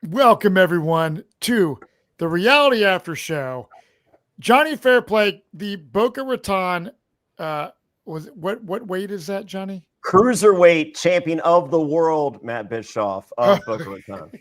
Welcome everyone to the Reality After Show. Jonny Fairplay, the Boca Raton, was what weight is that, Johnny? Cruiserweight champion of the world, Matt Bischoff of Boca Raton.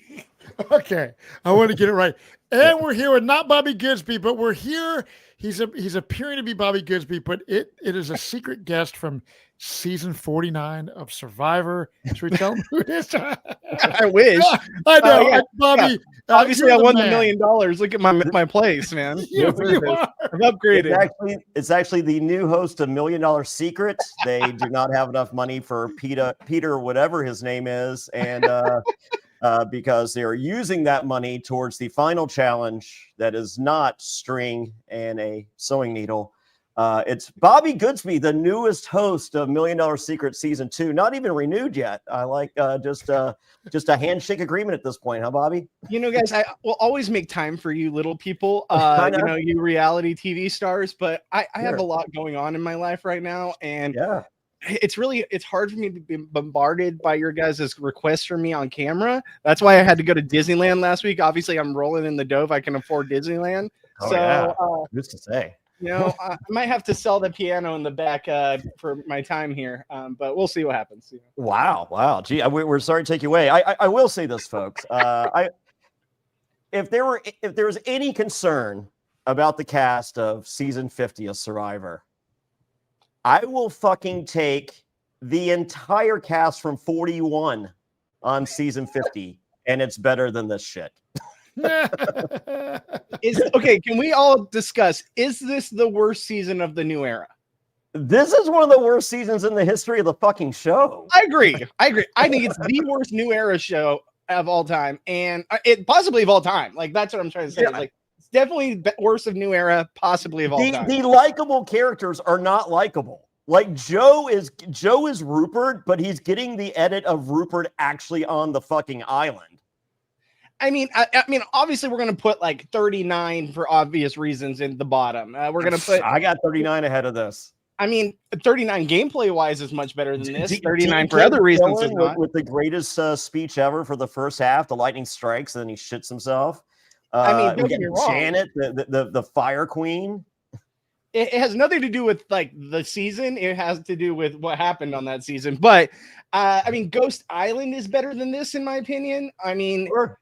Okay, I want to get it right. And we're here with not Bobby Goodsby, but we're here. He's appearing to be Bobby Goodsby, but it is a secret guest from season 49 of Survivor. Should we tell him who it is? I wish. I know, Yeah, Bobby. yeah. Obviously, I won the $1 man. million. Look at my place, man. You are. I've upgraded. It's actually the new host of $1 Million Secrets. They do not have enough money for Peter, whatever his name is, and because they are using that money towards the final challenge that is not string and a sewing needle. It's Bobby Goodsby, the newest host of $1 Million Secret Season 2. Not even renewed yet. I like just a handshake agreement at this point, huh, Bobby? You know, guys, I will always make time for you little people, you reality TV stars, but I have a lot going on in my life right now. And it's hard for me to be bombarded by your guys' requests for me on camera. That's why I had to go to Disneyland last week. Obviously, I'm rolling in the dough if I can afford Disneyland. Good to say. You know, I might have to sell the piano in the back for my time here, but we'll see what happens. You know? Wow. Gee, we're sorry to take you away. I will say this, folks. If there was any concern about the cast of season 50 of Survivor, I will fucking take the entire cast from 41 on season 50, and it's better than this shit. Okay, can we all discuss, is this the worst season of the new era? This is one of the worst seasons in the history of the fucking show. I agree. I think it's the worst new era show of all time, and it possibly of all time. Like, that's what I'm trying to say. Like, it's definitely worst of new era, possibly of all time. The likable characters are not likable. Like, Joe is Rupert, but he's getting the edit of Rupert actually on the fucking island. I mean, obviously we're going to put like 39 for obvious reasons in the bottom. We're going to put. I got 39 ahead of this. I mean, 39 gameplay wise is much better than this. 39 for other reasons is not. With the greatest speech ever for the first half, the lightning strikes and then he shits himself. Don't get me wrong. Janet, the fire queen. It has nothing to do with like the season. It has to do with what happened on that season. But Ghost Island is better than this, in my opinion. I mean. Sure.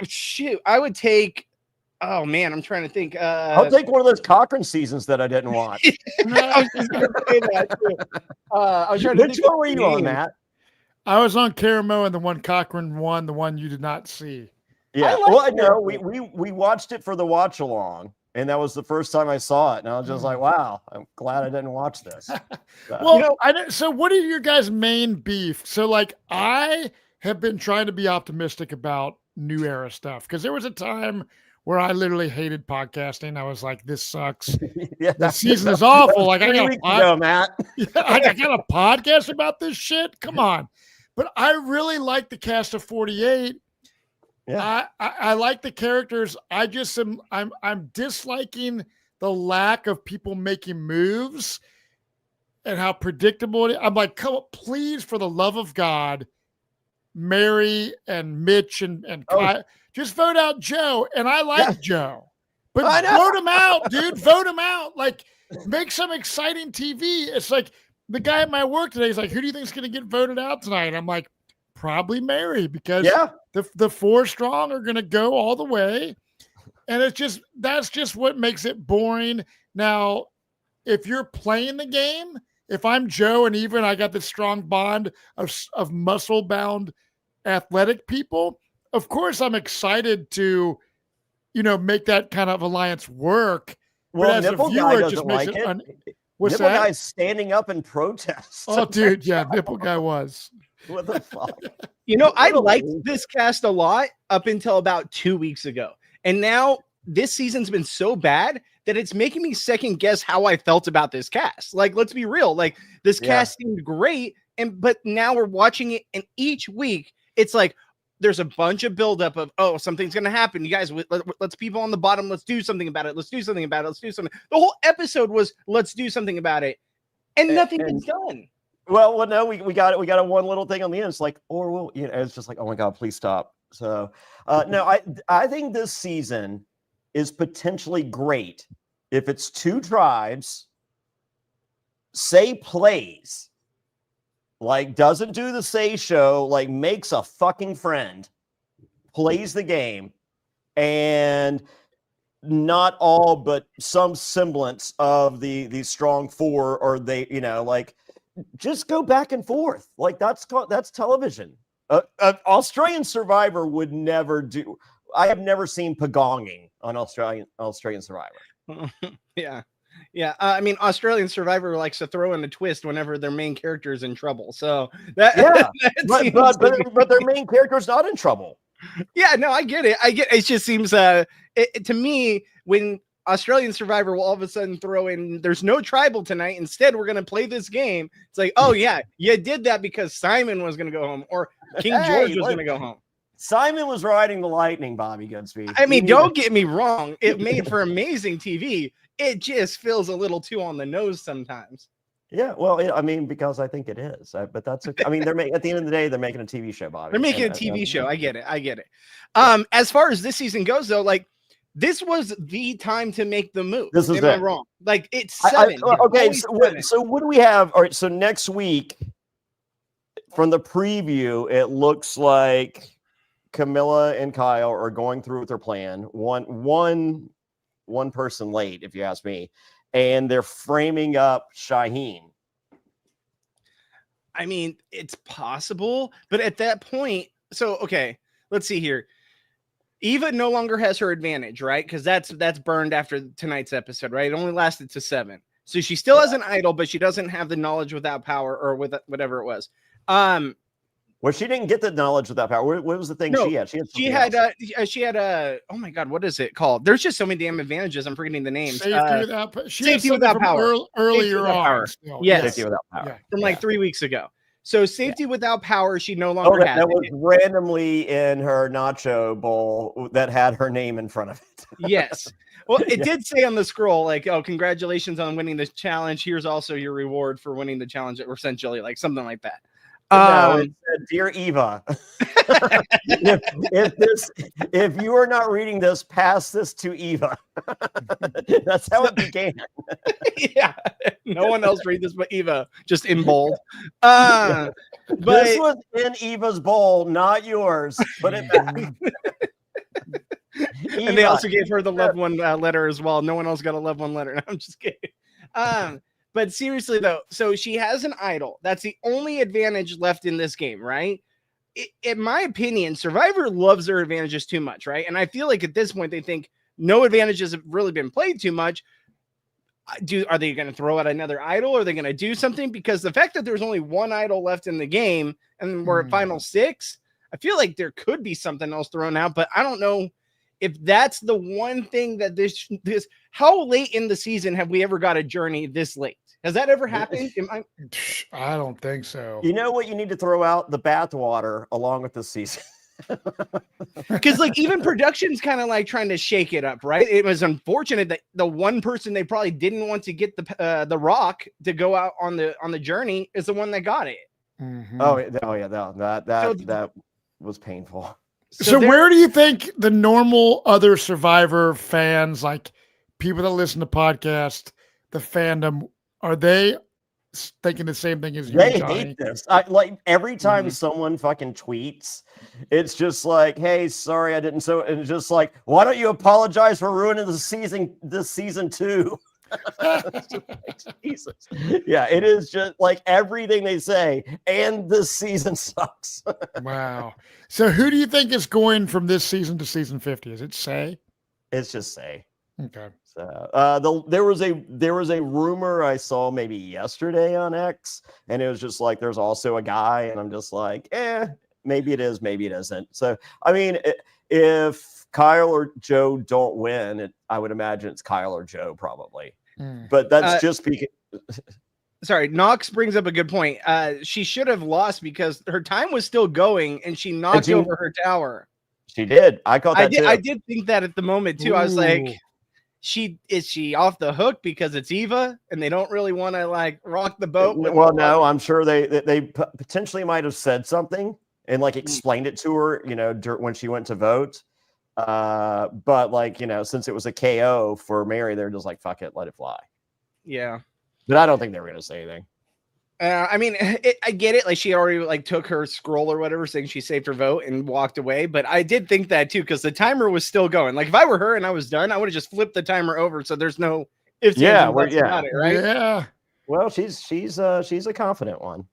Shoot, I would take. Oh man, I'm trying to think. I'll take one of those Cochrane seasons that I didn't watch. I was just gonna say that too. I was trying to Which one were you on, Matt? I was on Caramo, and the one Cochrane won, the one you did not see. Yeah, well, no, we watched it for the watch along, and that was the first time I saw it, and I was just like, wow, I'm glad I didn't watch this. Well, so what are your guys' main beef? So, like, I have been trying to be optimistic about new era stuff because there was a time where I literally hated podcasting. I was like, this sucks. The season is awful. Like, I got a podcast about this shit. Come on. But I really like the cast of 48. Yeah. I like the characters. I'm disliking the lack of people making moves and how predictable it is. I'm like, come on, please, for the love of God, Mary and Mitch and Kyle, just vote out Joe. And I like Joe, but vote him out, dude. Vote him out. Like, make some exciting TV. It's like the guy at my work today is like, who do you think is going to get voted out tonight? I'm like, probably Mary, because the 4 strong are going to go all the way. And that's just what makes it boring. Now, if you're playing the game, if I'm Joe and even I got this strong bond of muscle bound athletic people, of course I'm excited to, make that kind of alliance work. Well, but as Nipple a viewer, Guy it doesn't just makes like it. Nipple Guy's standing up in protest. Oh, dude, yeah, Nipple Guy was. What the fuck? I liked this cast a lot up until about 2 weeks ago, and now this season's been so bad that it's making me second guess how I felt about this cast. Like, let's be real. Like, this cast seemed great, but now we're watching it, and each week it's like there's a bunch of buildup of, oh, something's gonna happen. You guys, let's people on the bottom. Let's do something about it. Let's do something about it. Let's do something. The whole episode was let's do something about it, and nothing gets done. Well, no, we got it. We got a one little thing on the end. It's like, or we'll, it's just like, oh my God, please stop. So, no, I think this season is potentially great if it's two tribes, Say plays, like doesn't do the Say show, like makes a fucking friend, plays the game, and not all, but some semblance of the strong four, or they, like, just go back and forth. Like that's television. Australian Survivor would never do. I have never seen pagonging on Australian Survivor. Yeah. I mean, Australian Survivor likes to throw in a twist whenever their main character is in trouble. So that, but their main character is not in trouble. Yeah, no, I get it. It just seems to me, when Australian Survivor will all of a sudden throw in, there's no tribal tonight, instead we're going to play this game. It's like, oh yeah, you did that because Simon was going to go home, or King George was going to go home. Simon was riding the lightning, Bobby Goodsby. I mean, don't get me wrong. It made for amazing TV. It just feels a little too on the nose sometimes. Yeah, well, I mean, because I think it is, but that's okay. I mean, at the end of the day, they're making a TV show, Bobby. They're making a TV show. I get it. As far as this season goes, though, like, this was the time to make the move. Am I wrong? Like, it's 7. Okay, so what do we have? All right, so next week, from the preview, it looks like Camilla and Kyle are going through with their plan. One person late, if you ask me, and they're framing up Shaheen. I mean, it's possible, but at that point, so okay, let's see here. Eva no longer has her advantage, right? Because that's burned after tonight's episode, right? It only lasted to 7, so she still has an idol, but she doesn't have the knowledge without power, or with whatever it was. Well, she didn't get the knowledge without power. What was the thing she had? She had a oh my God, what is it called? There's just so many damn advantages. I'm forgetting the names. Safety without power. Earlier on. Yes. Safety without power. Yeah. From like 3 weeks ago. So safety without power, she no longer has. That was randomly in her nacho bowl that had her name in front of it. Yes. Well, it did say on the scroll, like, oh, congratulations on winning this challenge. Here's also your reward for winning the challenge, essentially, like something like that. No, it said, Dear Eva, if you are not reading this, pass this to Eva. That's how it began. Yeah, no one else read this but Eva, just in bold. But this was in Eva's bowl, not yours. Put it back. And they also gave her the loved one letter as well. No one else got a loved one letter. No, I'm just kidding. But seriously, though, so she has an idol. That's the only advantage left in this game, right? In my opinion, Survivor loves their advantages too much, right? And I feel like at this point, they think no advantages have really been played too much. Are they going to throw out another idol? Or are they going to do something? Because the fact that there's only one idol left in the game and we're at final 6, I feel like there could be something else thrown out, but I don't know if that's the one thing that this how late in the season have we ever got a journey this late? Has that ever happened? I don't think so. You know what you need to throw out? The bathwater along with this season. Because like even production's kind of like trying to shake it up, right? It was unfortunate that the one person they probably didn't want to get the Rock to go out on the journey is the one that got it. Mm-hmm. Oh yeah, that was painful. So where do you think the normal other Survivor fans, like people that listen to podcasts, the fandom, are they thinking the same thing as you? They hate this. Like every time someone fucking tweets, it's just like, "Hey, sorry, I didn't." So and it's just like, "Why don't you apologize for ruining this season 2?" Jesus. Yeah, it is just like everything they say, and this season sucks. Wow. So who do you think is going from this season to season 50? Is it Say? It's just Say. Okay. So there was a rumor I saw maybe yesterday on X, and it was just like there's also a guy, and I'm just like, maybe it is, maybe it isn't. So I mean, if Kyle or Joe don't win, I would imagine it's Kyle or Joe probably. But that's just because. Sorry, Knox brings up a good point. She should have lost because her time was still going, and she knocked over her tower. She did. I caught that too. I did think that at the moment too. I was like, is she off the hook because it's Eva and they don't really want to like rock the boat? Well, no, I'm sure they potentially might have said something and like explained it to her, when she went to vote. But like, since it was a KO for Mary, they're just like, fuck it, let it fly. Yeah. But I don't think they were going to say anything. I mean, I get it. Like she already like took her scroll or whatever, saying she saved her vote and walked away. But I did think that too, because the timer was still going. Like if I were her and I was done, I would have just flipped the timer over. So there's no ifs, ands, and buts about it, right? Yeah. Well, she's a confident one.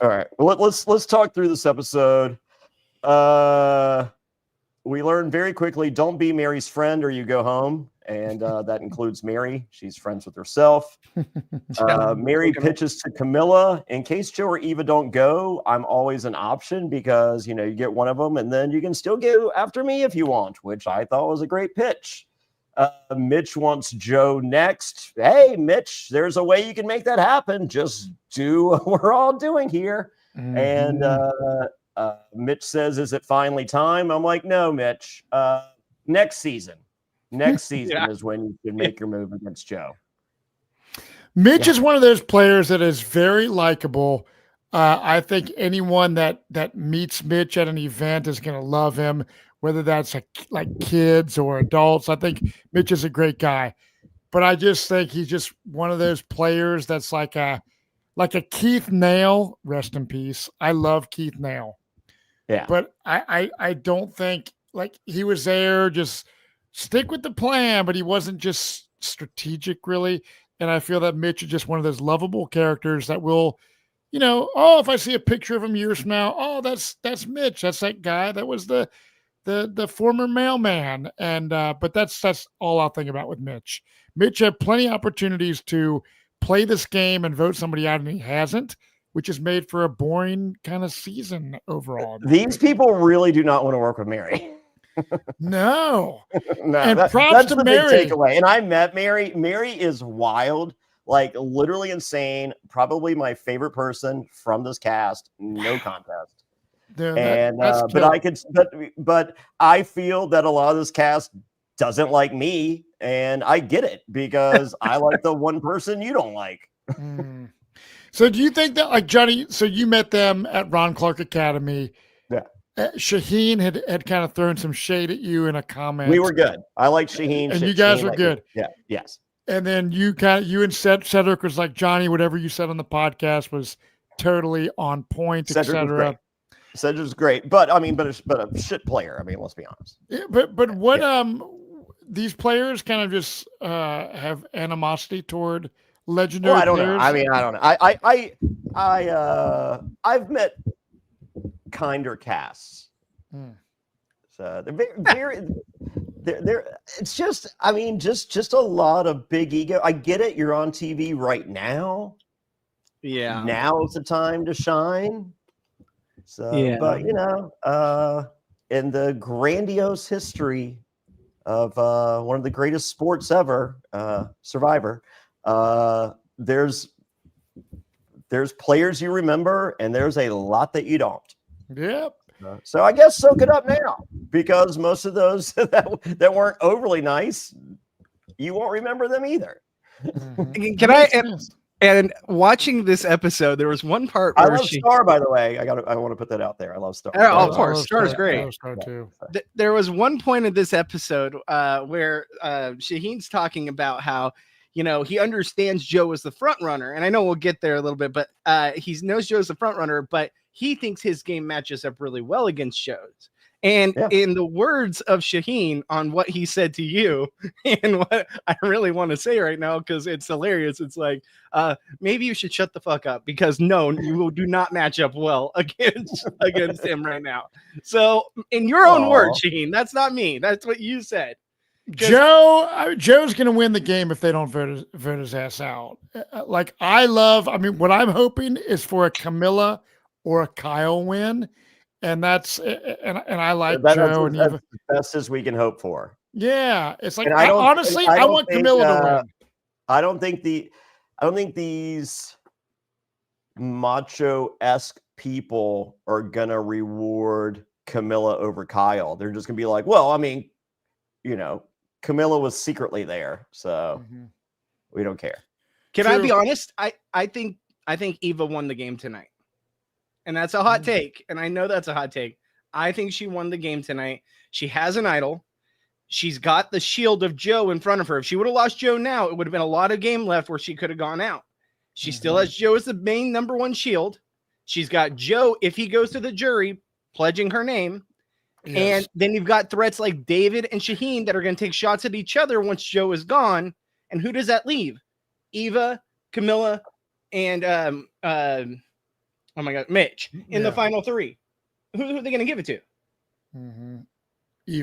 All right. Well, let's talk through this episode. We learn very quickly, don't be Mary's friend or you go home. And that includes Mary. She's friends with herself. Mary pitches to Camilla. In case Joe or Eva don't go, I'm always an option because, you get one of them and then you can still go after me if you want, which I thought was a great pitch. Mitch wants Joe next. Hey, Mitch, there's a way you can make that happen. Just do what we're all doing here. And Mitch says, is it finally time? I'm like, no, Mitch. Next season. Next season is when you can make your move against Joe. Mitch is one of those players that is very likable. I think anyone that meets Mitch at an event is going to love him, whether that's like kids or adults. I think Mitch is a great guy, but I just think he's just one of those players that's like a Keith Nail, rest in peace. I love Keith Nail. Yeah. But I don't think like he was there just stick with the plan, but he wasn't just strategic really. And I feel that Mitch is just one of those lovable characters that will, if I see a picture of him years from now, oh, that's Mitch. That's that guy that was the former mailman. And but that's all I'll think about with Mitch. Mitch had plenty of opportunities to play this game and vote somebody out, and he hasn't, which is made for a boring kind of season overall. These people really do not want to work with Mary. No. And props to Mary. Big takeaway. And I met Mary. Mary is wild, like literally insane. Probably my favorite person from this cast. No contest. But I feel that a lot of this cast doesn't like me, and I get it because I like the one person you don't like. So do you think that, like, Johnny, so you met them at Ron Clark Academy. Yeah. Shaheen had kind of thrown some shade at you in a comment. We were good. I like Shaheen. And you guys were good. Yeah. Yes. And then you and Cedric was like, Johnny, whatever you said on the podcast was totally on point, etc. Cedric's great. But I mean, but a shit player. I mean, let's be honest. Yeah, but what these players kind of just have animosity toward legendary I don't players? know. I mean, I don't know. I've met kinder casts. So they're very they're it's just, I mean, just a lot of big ego. I get it. You're on TV right now. Yeah. Now is the time to shine. So, yeah. But in the grandiose history of one of the greatest sports ever, Survivor, there's players you remember, and there's a lot that you don't. Yep. So I guess soak it up now, because most of those that weren't overly nice, you won't remember them either. Can I? And watching this episode, there was one part where I love Star, by the way. I want to put that out there. I love Star. Oh, of course, Star is great. I love Star too. There was one point in this episode where Shaheen's talking about how, he understands Joe is the front runner, and I know we'll get there a little bit, but he knows Joe's the front runner, but he thinks his game matches up really well against Joe's. And in the words of Shaheen on what he said to you, and what I really want to say right now, because it's hilarious, it's like, maybe you should shut the fuck up, because no, you do not match up well against him right now. So in your own words, Shaheen, that's not me. That's what you said. Joe's going to win the game if they don't vote his ass out. What I'm hoping is for a Camilla or a Kyle win. And that's and I like Joe and Eva. The best as we can hope for. Yeah, it's like I want Camilla to win. I don't think these macho-esque people are gonna reward Camilla over Kyle. They're just gonna be like, well, I mean, Camilla was secretly there, so we don't care. Can I be honest? I think Eva won the game tonight. And that's a hot take. And I know that's a hot take. I think she won the game tonight. She has an idol. She's got the shield of Joe in front of her. If she would have lost Joe now, it would have been a lot of game left where she could have gone out. She still has Joe as the main number one shield. She's got Joe, if he goes to the jury, pledging her name. Yes. And then you've got threats like David and Shaheen that are going to take shots at each other once Joe is gone. And who does that leave? Eva, Camilla, and oh my God, Mitch in the final three. Who are they going to give it to?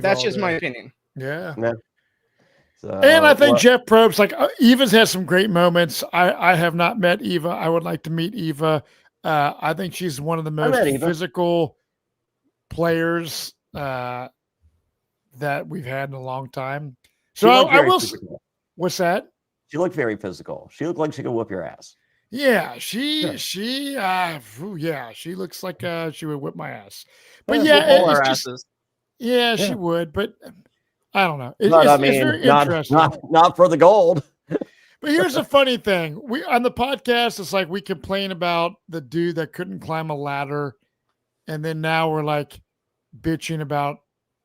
That's just my opinion. Yeah. So, and I think Jeff Probst, like Eva's has some great moments. I have not met Eva. I would like to meet Eva. I think she's one of the most physical players that we've had in a long time. So I will. What's that? She looked very physical. She looked like she could whoop your ass. Yeah, she looks like she would whip my ass. But it's just, she would. But I don't know. It's very interesting. Not for the gold. But here's the funny thing: we on the podcast, it's like we complain about the dude that couldn't climb a ladder, and then now we're like bitching about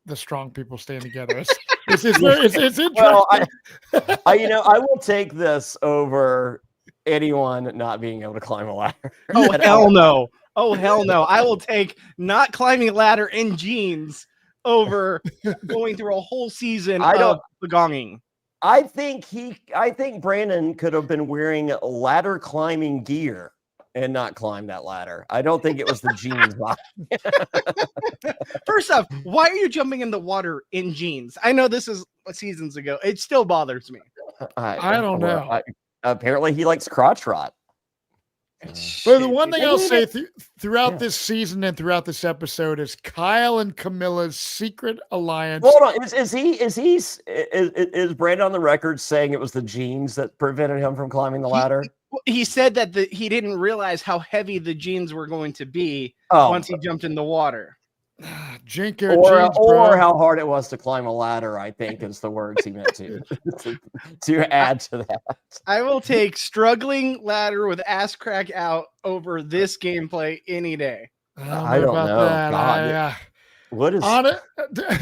the strong people staying together. It's interesting. Well, I will take this over anyone not being able to climb a ladder. Oh hell no! Oh hell no! I will take not climbing a ladder in jeans over going through a whole season of begonging. I think Brandon could have been wearing ladder climbing gear and not climb that ladder. I don't think it was the jeans. First off, why are you jumping in the water in jeans? I know this is seasons ago. It still bothers me. I don't know. Apparently he likes crotch rot. But the one thing I'll say throughout this season and throughout this episode is Kyle and Camilla's secret alliance. Hold on, is Brandon on the record saying it was the jeans that prevented him from climbing the ladder? He said that he didn't realize how heavy the jeans were going to be once he jumped in the water. Or how hard it was to climb a ladder, I think is the words he meant to add to that. I will take struggling ladder with ass crack out over this gameplay any day. I don't know. God. What is on it?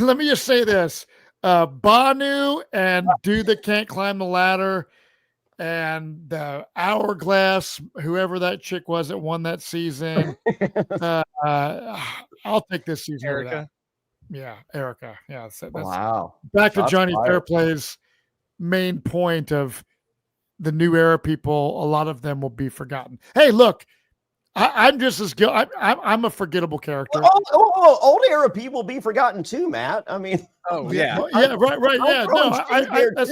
Let me just say this. Banu and dude that can't climb the ladder and the hourglass, whoever that chick was that won that season. I'll take this season. Erica. Yeah, Erica. Yeah. That's, wow. Back to Jonny Fairplay's main point of the new era people. A lot of them will be forgotten. Hey, look, I'm just as good. I'm a forgettable character. Old era people be forgotten too, Matt. I mean, right. Yeah. No, that's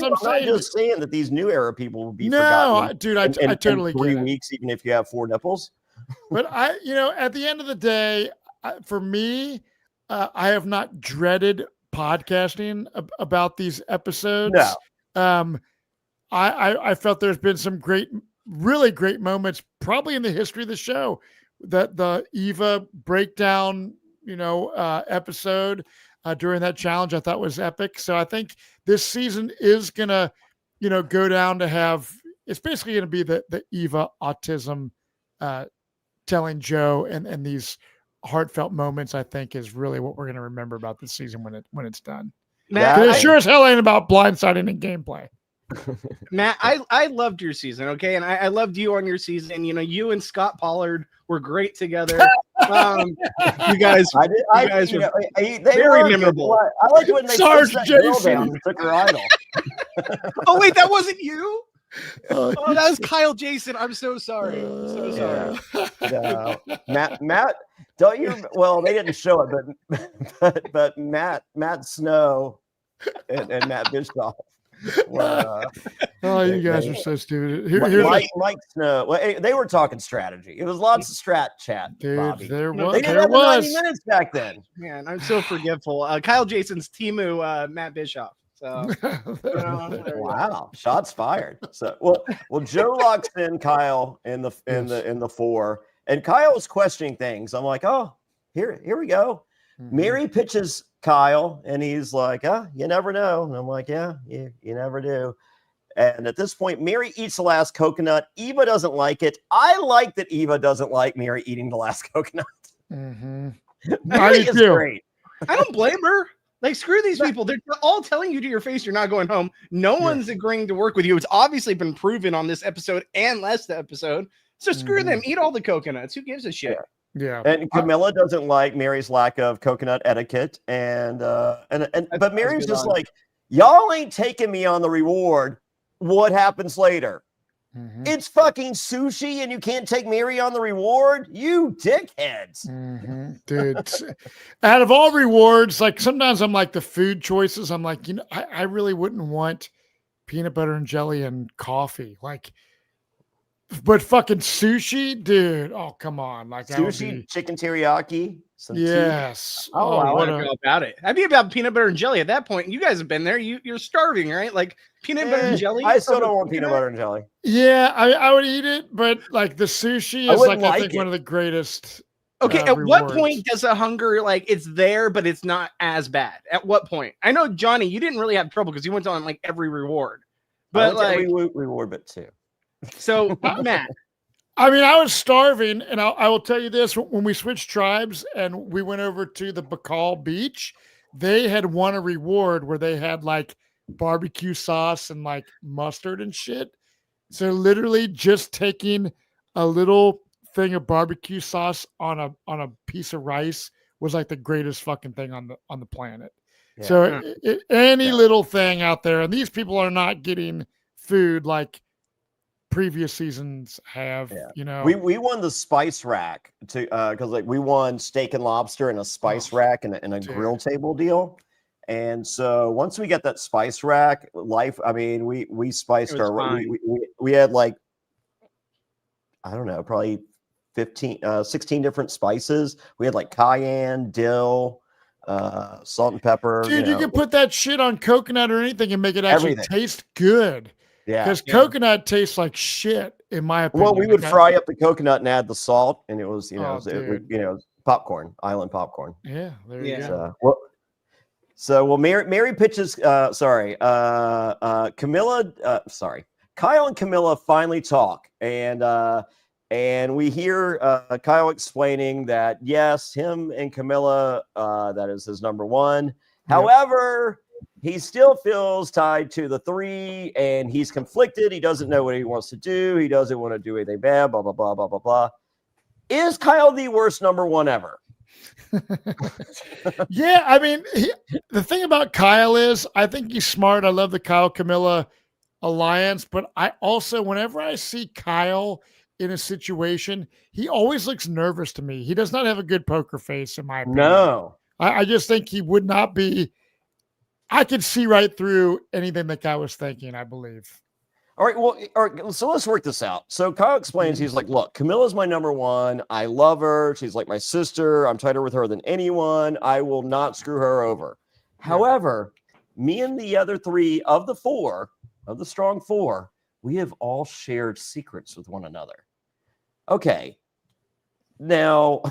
what I'm saying. I'm just saying that these new era people will be forgotten. No, dude, I totally in 3 weeks, even if you have 4 nipples. But at the end of the day, for me, I have not dreaded podcasting about these episodes. No. I felt there's been some really great moments, probably in the history of the show. That the Eva breakdown, episode during that challenge, I thought was epic. So I think this season is gonna, go down to have. It's basically gonna be the Eva autism, telling Joe and these heartfelt moments. I think is really what we're gonna remember about this season when it's done. Matt, it sure as hell ain't about blindsiding and gameplay. Matt, I loved your season, okay, and I loved you on your season. You and Scott Pollard were great together. You guys were very memorable. I like when they pushed that girl down and took her idol. Oh wait, that wasn't you. Oh, that was Kyle Jason. I'm so sorry. Sorry. No. Matt, don't you? Well, they didn't show it, but Matt Snow and Matt Bischoff. You guys are so stupid. Mike Snow. Well, they were talking strategy. It was lots of strat chat, dude. Bobby. They didn't have 90 minutes back then. Man, I'm so forgetful. Kyle Jason's Timu, Matt Bischoff. So, wow, shots fired. So, well, Joe locks in Kyle in the 4, and Kyle was questioning things. I'm like, oh, here we go. Mary pitches Kyle, and he's like, you never know. And I'm like, yeah, you never do. And at this point, Mary eats the last coconut. Eva doesn't like it. I like that Eva doesn't like Mary eating the last coconut. Mary is great. I don't blame her. Like, screw these people. They're all telling you to your face you're not going home. No one's agreeing to work with you. It's obviously been proven on this episode and last episode. So screw them. Eat all the coconuts. Who gives a shit? Yeah. And Camilla doesn't like Mary's lack of coconut etiquette. But Mary's just like, y'all ain't taking me on the reward. What happens later? It's fucking sushi and you can't take Mary on the reward? You dickheads. Dude, out of all rewards, like sometimes I'm like the food choices, I'm like, I really wouldn't want peanut butter and jelly and coffee. Like, but fucking sushi, dude. Oh, come on. Like sushi, chicken teriyaki. Yes. I want to go about it. I'd be about peanut butter and jelly at that point. You guys have been there. You're starving, right? Like peanut butter and jelly. I still don't want peanut butter and jelly. Yeah, I would eat it, but like the sushi is I think one of the greatest. Okay, at what point does a hunger it's there, but it's not as bad? At what point? I know, Johnny, you didn't really have trouble because you went on like every reward, but every reward, but two. So Matt. I mean, I was starving, and I will tell you this: when we switched tribes and we went over to the Bacall Beach, they had won a reward where they had like barbecue sauce and like mustard and shit. So literally, just taking a little thing of barbecue sauce on a piece of rice was like the greatest fucking thing on the planet. Yeah. So any little thing out there, and these people are not getting food like previous seasons have. We won the spice rack to because like we won steak and lobster and a spice rack and a grill table deal. And so once we got that spice rack, we spiced we had like, I don't know, probably 16 different spices. We had like cayenne, dill, salt and pepper. Dude, you can put that shit on coconut or anything and make it actually taste good. Yeah, because coconut tastes like shit, in my opinion. Well, we would fry up the coconut and add the salt, and it was, popcorn, island popcorn. Yeah, there you go. Mary pitches. Kyle and Camilla finally talk, and we hear Kyle explaining that yes, him and Camilla, that is his number one. Yep. However, he still feels tied to the 3 and he's conflicted. He doesn't know what he wants to do. He doesn't want to do anything bad, blah, blah, blah, blah, blah, blah. Is Kyle the worst number 1 ever? Yeah, I mean, the thing about Kyle is I think he's smart. I love the Kyle-Camilla alliance, but I also, whenever I see Kyle in a situation, he always looks nervous to me. He does not have a good poker face, in my opinion. No. I just think he would not be. I could see right through anything that guy was thinking, I believe. All right. So let's work this out. So Kyle explains, he's like, look, Camilla's my number 1. I love her. She's like my sister. I'm tighter with her than anyone. I will not screw her over. Yeah. However, me and the other 3 of the 4, of the strong 4, we have all shared secrets with one another. Okay. Now,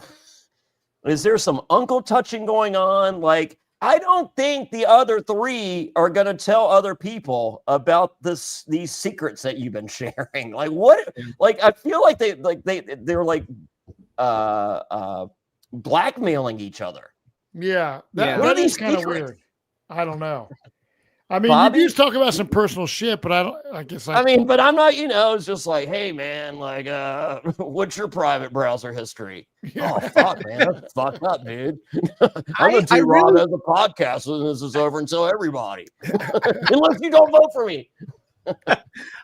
is there some uncle touching going on? Like, I don't think the other 3 are going to tell other people about these secrets that you've been sharing. Like what? Like I feel like they're like blackmailing each other. Yeah, that is kind of weird. I don't know. I mean, Bobby? You do talk about some personal shit, but I guess but I'm not, it's just like, hey man, like, what's your private browser history? Yeah. Oh fuck, man, that's fucked up, dude. I'm gonna do Rob as a podcast when this is over and tell everybody, unless you don't vote for me.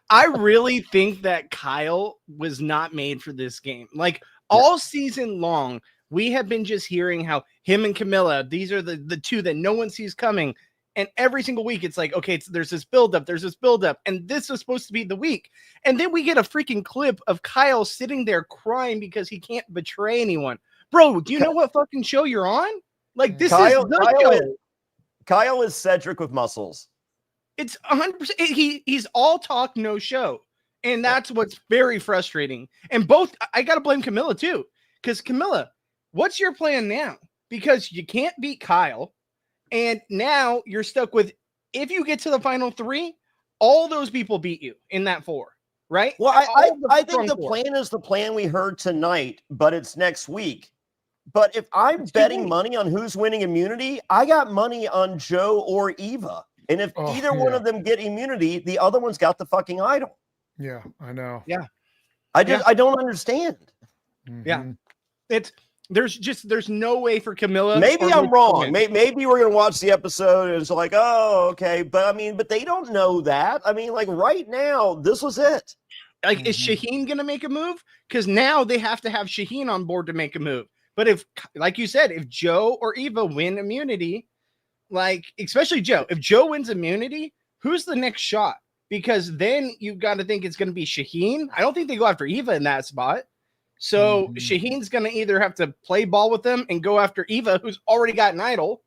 I really think that Kyle was not made for this game. Like all season long, we have been just hearing how him and Camilla, these are the 2 that no one sees coming. And every single week, it's like, okay, there's this buildup, and this is supposed to be the week. And then we get a freaking clip of Kyle sitting there crying because he can't betray anyone. Bro, do you know what fucking show you're on? Like, this is the show. Kyle is Cedric with muscles. It's 100%. He's all talk, no show. And that's what's very frustrating. And I got to blame Camilla, too. Because, Camilla, what's your plan now? because you can't beat Kyle. And now you're stuck with, if you get to the final 3, all those people beat you in that 4, right? Well, I think the plan is the plan we heard tonight, but it's next week. But if I'm betting money on who's winning immunity, I got money on Joe or Eva. And if either one of them get immunity, the other one's got the fucking idol. Yeah, I know. Yeah. I don't understand. Yeah. There's no way for Camilla. Maybe I'm wrong. Maybe we're gonna watch the episode and it's like, oh, okay. But but they don't know that. Like right now, this was it. Like, is Shaheen gonna make a move? Because now they have to have Shaheen on board to make a move. But if, like you said, if Joe or Eva win immunity, like especially Joe, if Joe wins immunity, who's the next shot? Because then you've got to think it's going to be Shaheen. I don't think they go after Eva in that spot. So Shaheen's going to either have to play ball with them and go after Eva, who's already got an idol,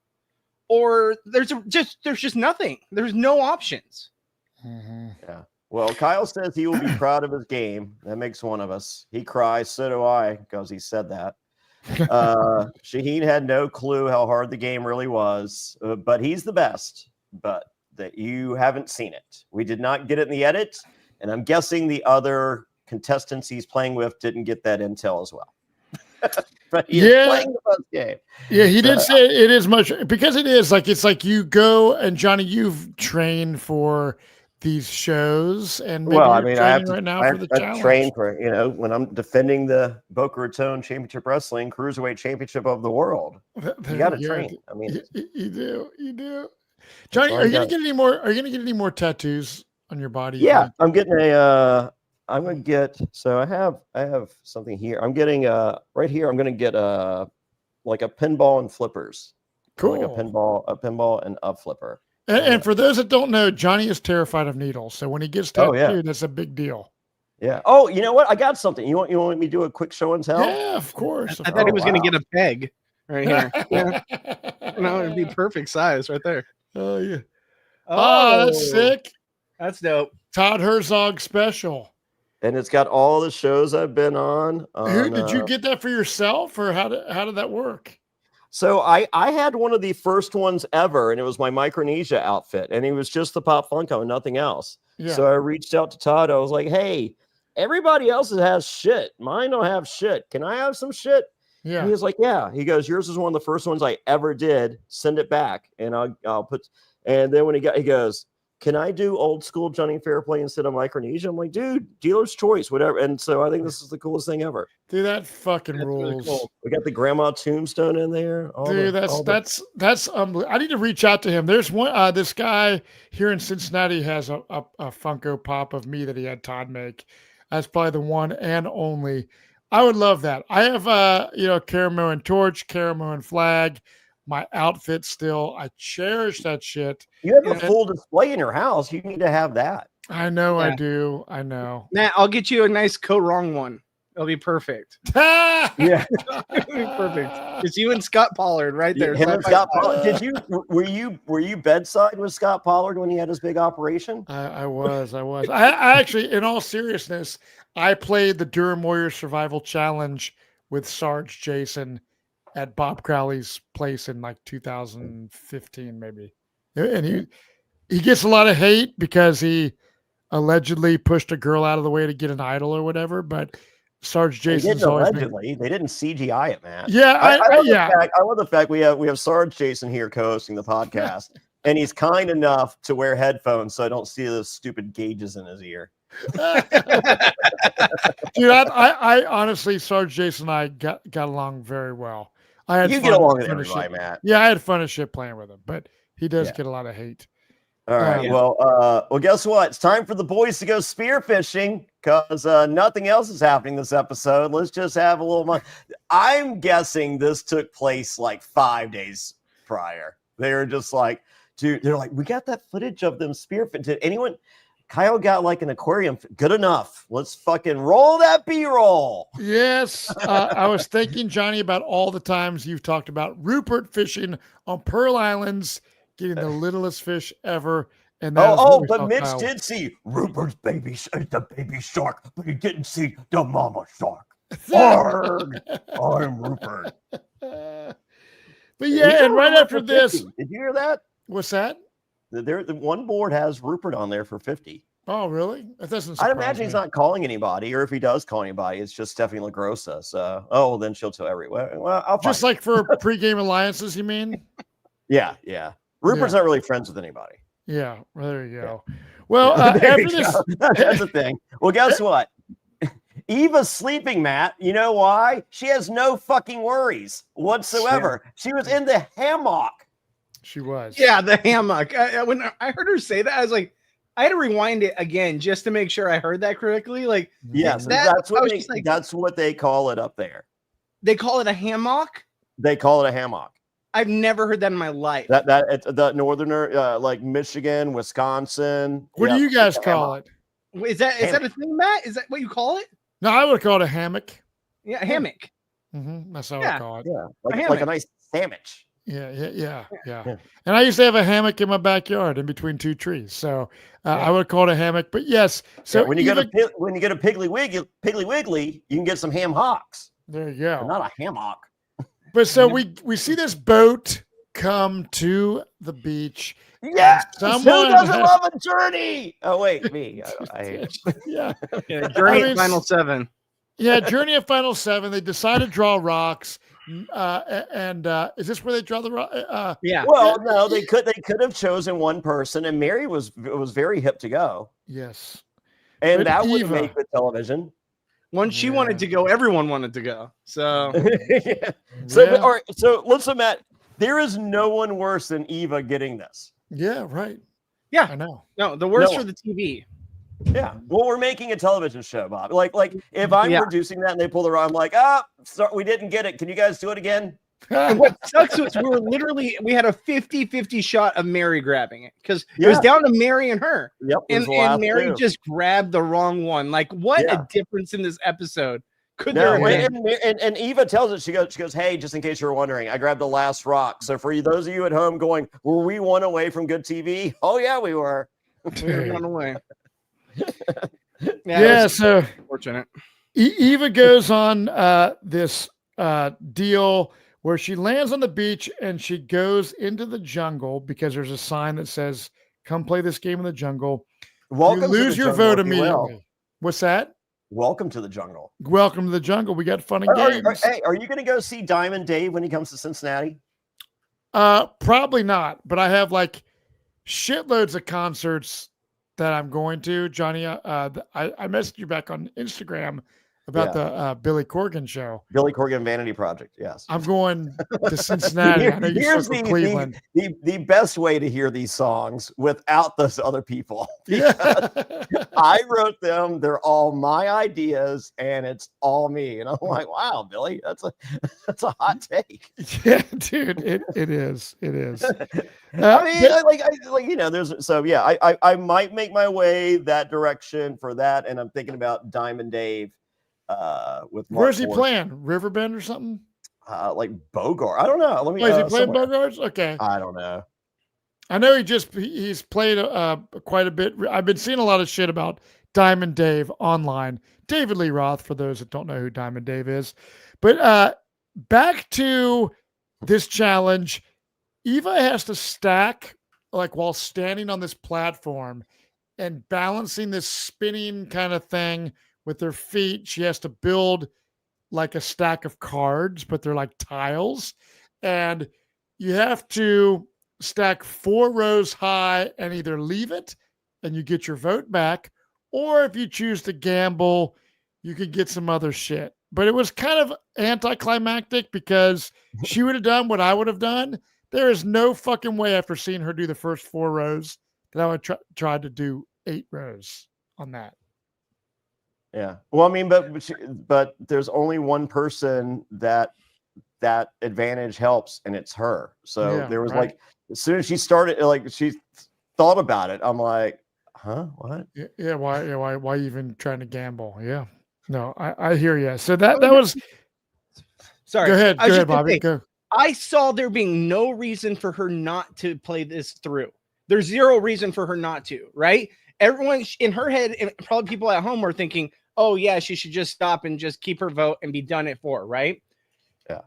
or there's just nothing. There's no options. Yeah. Well, Kyle says he will be proud of his game. That makes one of us. He cries. So do I, because he said that. Shaheen had no clue how hard the game really was, but he's the best. But that you haven't seen it. We did not get it in the edit, and I'm guessing the other contestants he's playing with didn't get that intel as well. But he's playing the best game. Yeah, he did say it is much, because it is like, it's like you go, and Johnny, you've trained for these shows, and maybe I have to right now for the challenge. Train for when I'm defending the Boca Raton Championship Wrestling Cruiserweight Championship of the world. You got to train. You do. Johnny, are you gonna get any more? Are you gonna get any more tattoos on your body? Yeah, I'm getting a. I'm gonna get. So I have something here. I'm getting right here. I'm gonna get like a pinball and flippers. Cool. Like a pinball and a flipper. And for those that don't know, Johnny is terrified of needles. So when he gets tattooed, that's a big deal. Yeah. Oh, you know what? I got something. You want me to do a quick show and tell? Yeah, of course. I thought he was gonna get a peg right here. Yeah. It'd be perfect size right there. Oh yeah. Oh, that's sick. That's dope. Todd Herzog special. And it's got all the shows I've been on. Who did you get that for yourself, or how did that work? So I had one of the first ones ever, and it was my Micronesia outfit, and it was just the Pop Funko and nothing else. Yeah. So I reached out to Todd. I was like, "Hey, everybody else has shit. Mine don't have shit. Can I have some shit?" Yeah. And he was like, "Yeah." He goes, "Yours is one of the first ones I ever did. Send it back, and I'll put." And then when he goes, "Can I do old school Jonny Fairplay instead of Micronesia?" I'm like, "Dude, dealer's choice, whatever." And so I think this is the coolest thing ever. Dude, that fucking rules. Really cool. We got the grandma tombstone in there. That's unbelievable. I need to reach out to him. There's one. This guy here in Cincinnati has a Funko Pop of me that he had Todd make. That's probably the one and only. I would love that. I have Camo and Torch, Camo and Flag. My outfit still. I cherish that shit. You have a full display in your house. You need to have that. I know. Yeah. I do. I know. Matt, I'll get you a nice wrong one. It'll be perfect. Yeah, it'll be perfect. It's you and Scott Pollard right there. Him and Scott Pollard. Were you bedside with Scott Pollard when he had his big operation? I was. I actually, in all seriousness, I played the Durham Warriors Survival Challenge with Sarge Jason at Bob Crowley's place in like 2015, maybe. And he gets a lot of hate because he allegedly pushed a girl out of the way to get an idol or whatever, but Sarge Jason's allegedly they didn't CGI it, man. Yeah, I love the fact we have Sarge Jason here co-hosting the podcast, and he's kind enough to wear headphones so I don't see those stupid gauges in his ear. Dude, I honestly, Sarge Jason and I got along very well. You get along with everybody, Matt. Yeah, I had fun as shit playing with him, but he does get a lot of hate. All right. Well, guess what? It's time for the boys to go spearfishing because nothing else is happening this episode. Let's just have a little fun. I'm guessing this took place like 5 days prior. They were just like, dude, they're like, we got that footage of them spearfishing. Did anyone? Kyle got like an aquarium. Good enough. Let's fucking roll that B-roll. Yes. I was thinking, Johnny, about all the times you've talked about Rupert fishing on Pearl Islands, getting the littlest fish ever. And but Mitch did see Rupert's the baby shark, but he didn't see the mama shark. Arrgh, I'm Rupert. But yeah, and right after this, did you hear that? what's that? The one board has Rupert on there for 50. Oh, really? That doesn't. I'd imagine he's not calling anybody, or if he does call anybody, it's just Stephanie LaGrossa. So, well, then she'll tell everyone. Well, I'll just like for pregame alliances, you mean? Yeah. Rupert's not really friends with anybody. Yeah, well, there you go. Yeah. Well, after this, that's the thing. Well, guess what? Eva's sleeping, Matt. You know why? She has no fucking worries whatsoever. Yeah. She was in the hammock. She was. Yeah, the hammock. When I heard her say that, I was like, I had to rewind it again just to make sure I heard that correctly. Like, yes, that's what they call it up there. They call it a hammock? They call it a hammock. I've never heard that in my life. That it's the northerner, like Michigan, Wisconsin. What do you guys call it? Is that a thing, Matt? Is that what you call it? No, I would call it a hammock. Yeah, a hammock. Mm-hmm. That's how I call it. Yeah, like a nice sandwich. Yeah. And I used to have a hammock in my backyard in between two trees, so I would call it a hammock. But yes, so when you go to Piggly Wiggly, you can get some ham hocks. There you go. But not a hammock. But so we see this boat come to the beach. Yeah, who doesn't love a journey? Oh wait, me. I hate it. Yeah, Journey at Final 7. Yeah, Journey at Final 7. They decide to draw rocks. And is this where they draw the rock? Yeah. Well, no, they could have chosen one person, and Mary was very hip to go. Yes, and but that would make good television. Once she wanted to go, everyone wanted to go. So, all right. So listen, Matt. There is no one worse than Eva getting this. Yeah, right. Yeah, I know. No, the worst for the TV. Yeah. Well, we're making a television show, Bob. Like if I'm producing that and they pull the rod, I'm like, we didn't get it. Can you guys do it again? And what sucks is we had a 50-50 shot of Mary grabbing it because it was down to Mary and her. Yep. And Mary just grabbed the wrong one. Like, what a difference in this episode. Could there have been? And Eva tells it, she goes, hey, just in case you were wondering, I grabbed the last rock. So for those of you at home going, were we one away from good TV? Oh yeah, we were. We were one away. So fortunate. Eva goes on this deal where she lands on the beach and she goes into the jungle because there's a sign that says, come play this game in the jungle. Welcome. You lose your vote immediately. What's that? Welcome to the jungle. Welcome to the jungle. We got fun and games. Are you going to go see Diamond Dave when he comes to Cincinnati? Probably not, but I have like shitloads of concerts that I'm going to. Johnny, I messaged you back on Instagram about the Billy Corgan show. Billy Corgan Vanity Project, yes. I'm going to Cincinnati. I know here's Cleveland. The best way to hear these songs without those other people. I wrote them. They're all my ideas, and it's all me. And I'm like, wow, Billy, that's a hot take. Yeah, dude, it is. It is. I mean, I might make my way that direction for that, and I'm thinking about Diamond Dave. With Mark where's he Ford. playing? Riverbend or something? Like Bogart. I don't know. Let me. Is he playing Bogarts? Okay. I don't know. I know he's played quite a bit. I've been seeing a lot of shit about Diamond Dave online. David Lee Roth, for those that don't know who Diamond Dave is. But back to this challenge, Eva has to stack like while standing on this platform and balancing this spinning kind of thing. With their feet, she has to build like a stack of cards, but they're like tiles. And you have to stack 4 rows high and either leave it and you get your vote back, or if you choose to gamble, you could get some other shit. But it was kind of anticlimactic because she would have done what I would have done. There is no fucking way after seeing her do the first 4 rows that I would try to do 8 rows on that. Yeah. Well, I mean, but there's only one person that advantage helps, and it's her. So there was like, as soon as she started, like she thought about it, I'm like, huh? What? Yeah. Why even trying to gamble? Yeah. No, I hear you. So that was. Sorry. Go ahead, Bobby. Go. I saw there being no reason for her not to play this through. There's zero reason for her not to, right? Everyone in her head, and probably people at home were thinking, oh yeah, she should just stop and just keep her vote and be done at 4, right? Yeah.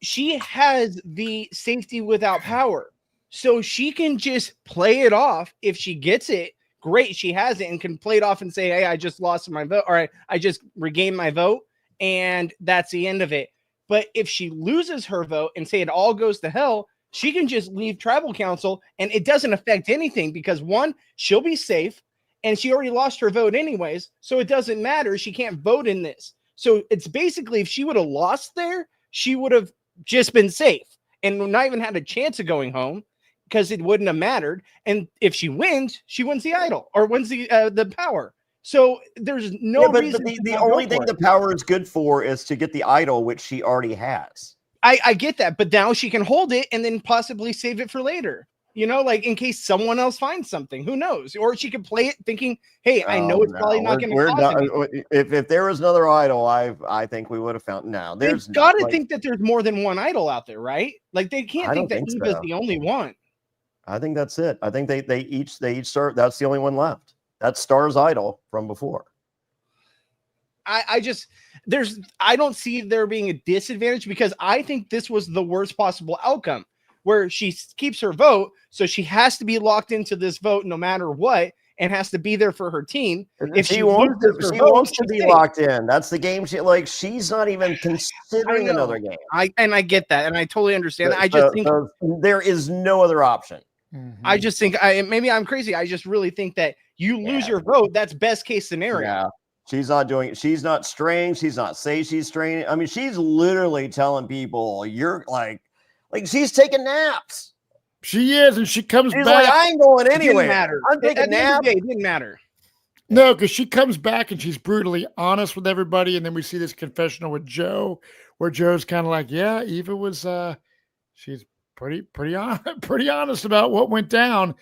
she has the safety without power. So she can just play it off. If she gets it, great. She has it and can play it off and say, hey, I just lost my vote, or I just regained my vote. And that's the end of it. But if she loses her vote and say it all goes to hell, she can just leave tribal council and it doesn't affect anything because one, she'll be safe and she already lost her vote anyways. So it doesn't matter. She can't vote in this. So it's basically, if she would have lost there, she would have just been safe and not even had a chance of going home because it wouldn't have mattered. And if she wins the idol or wins the power. So there's no reason. The only thing the power is good for is to get the idol, which she already has. I get that, but now she can hold it and then possibly save it for later. You know, like in case someone else finds something, who knows? Or she could play it thinking, "Hey, I know it's probably not going to." If there was another idol, I think we would have found. Now there's got to think that there's more than one idol out there, right? Like they can't think that Eva's the only one. I think that's it. I think they each start. That's the only one left. That's Star's idol from before. I don't see there being a disadvantage because I think this was the worst possible outcome where she keeps her vote. So she has to be locked into this vote no matter what and has to be there for her team. If she wants to be locked in, that's the game. She's not even considering another game. I get that. And I totally understand that. I just think there is no other option. Mm-hmm. I just think maybe I'm crazy. I just really think that you lose your vote. That's best case scenario. Yeah. She's not doing it. She's not straying. She's not saying she's straying. I mean, she's literally telling people you're like she's taking naps. She is, and she comes she's back. Like, I ain't going anywhere. I'm taking naps. It didn't matter. No, because she comes back and she's brutally honest with everybody, and then we see this confessional with Joe, where Joe's kind of like, "Yeah, Eva was, she's pretty honest about what went down."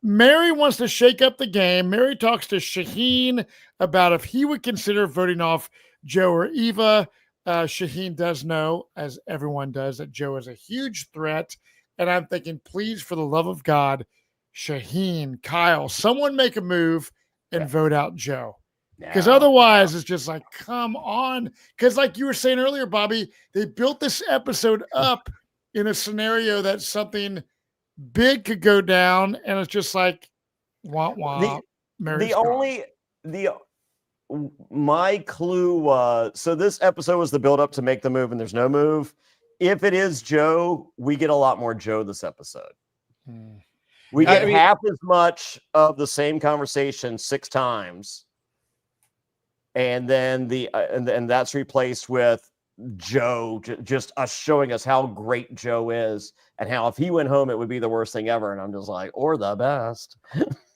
Mary wants to shake up the game. Mary talks to Shaheen about if he would consider voting off Joe or Eva. Shaheen does know, as everyone does, that Joe is a huge threat. And I'm thinking, please, for the love of God, Shaheen, Kyle, someone make a move and vote out Joe. Because otherwise, it's just like, come on. Because like you were saying earlier, Bobby, they built this episode up in a scenario that something big could go down, and it's just like, wah wah. My clue was, so this episode was the build up to make the move, and there's no move. If it is Joe, we get a lot more Joe this episode. We get half as much of the same conversation 6 times, and then and that's replaced with Joe just us showing us how great Joe is and how if he went home it would be the worst thing ever. And I'm just like, or the best.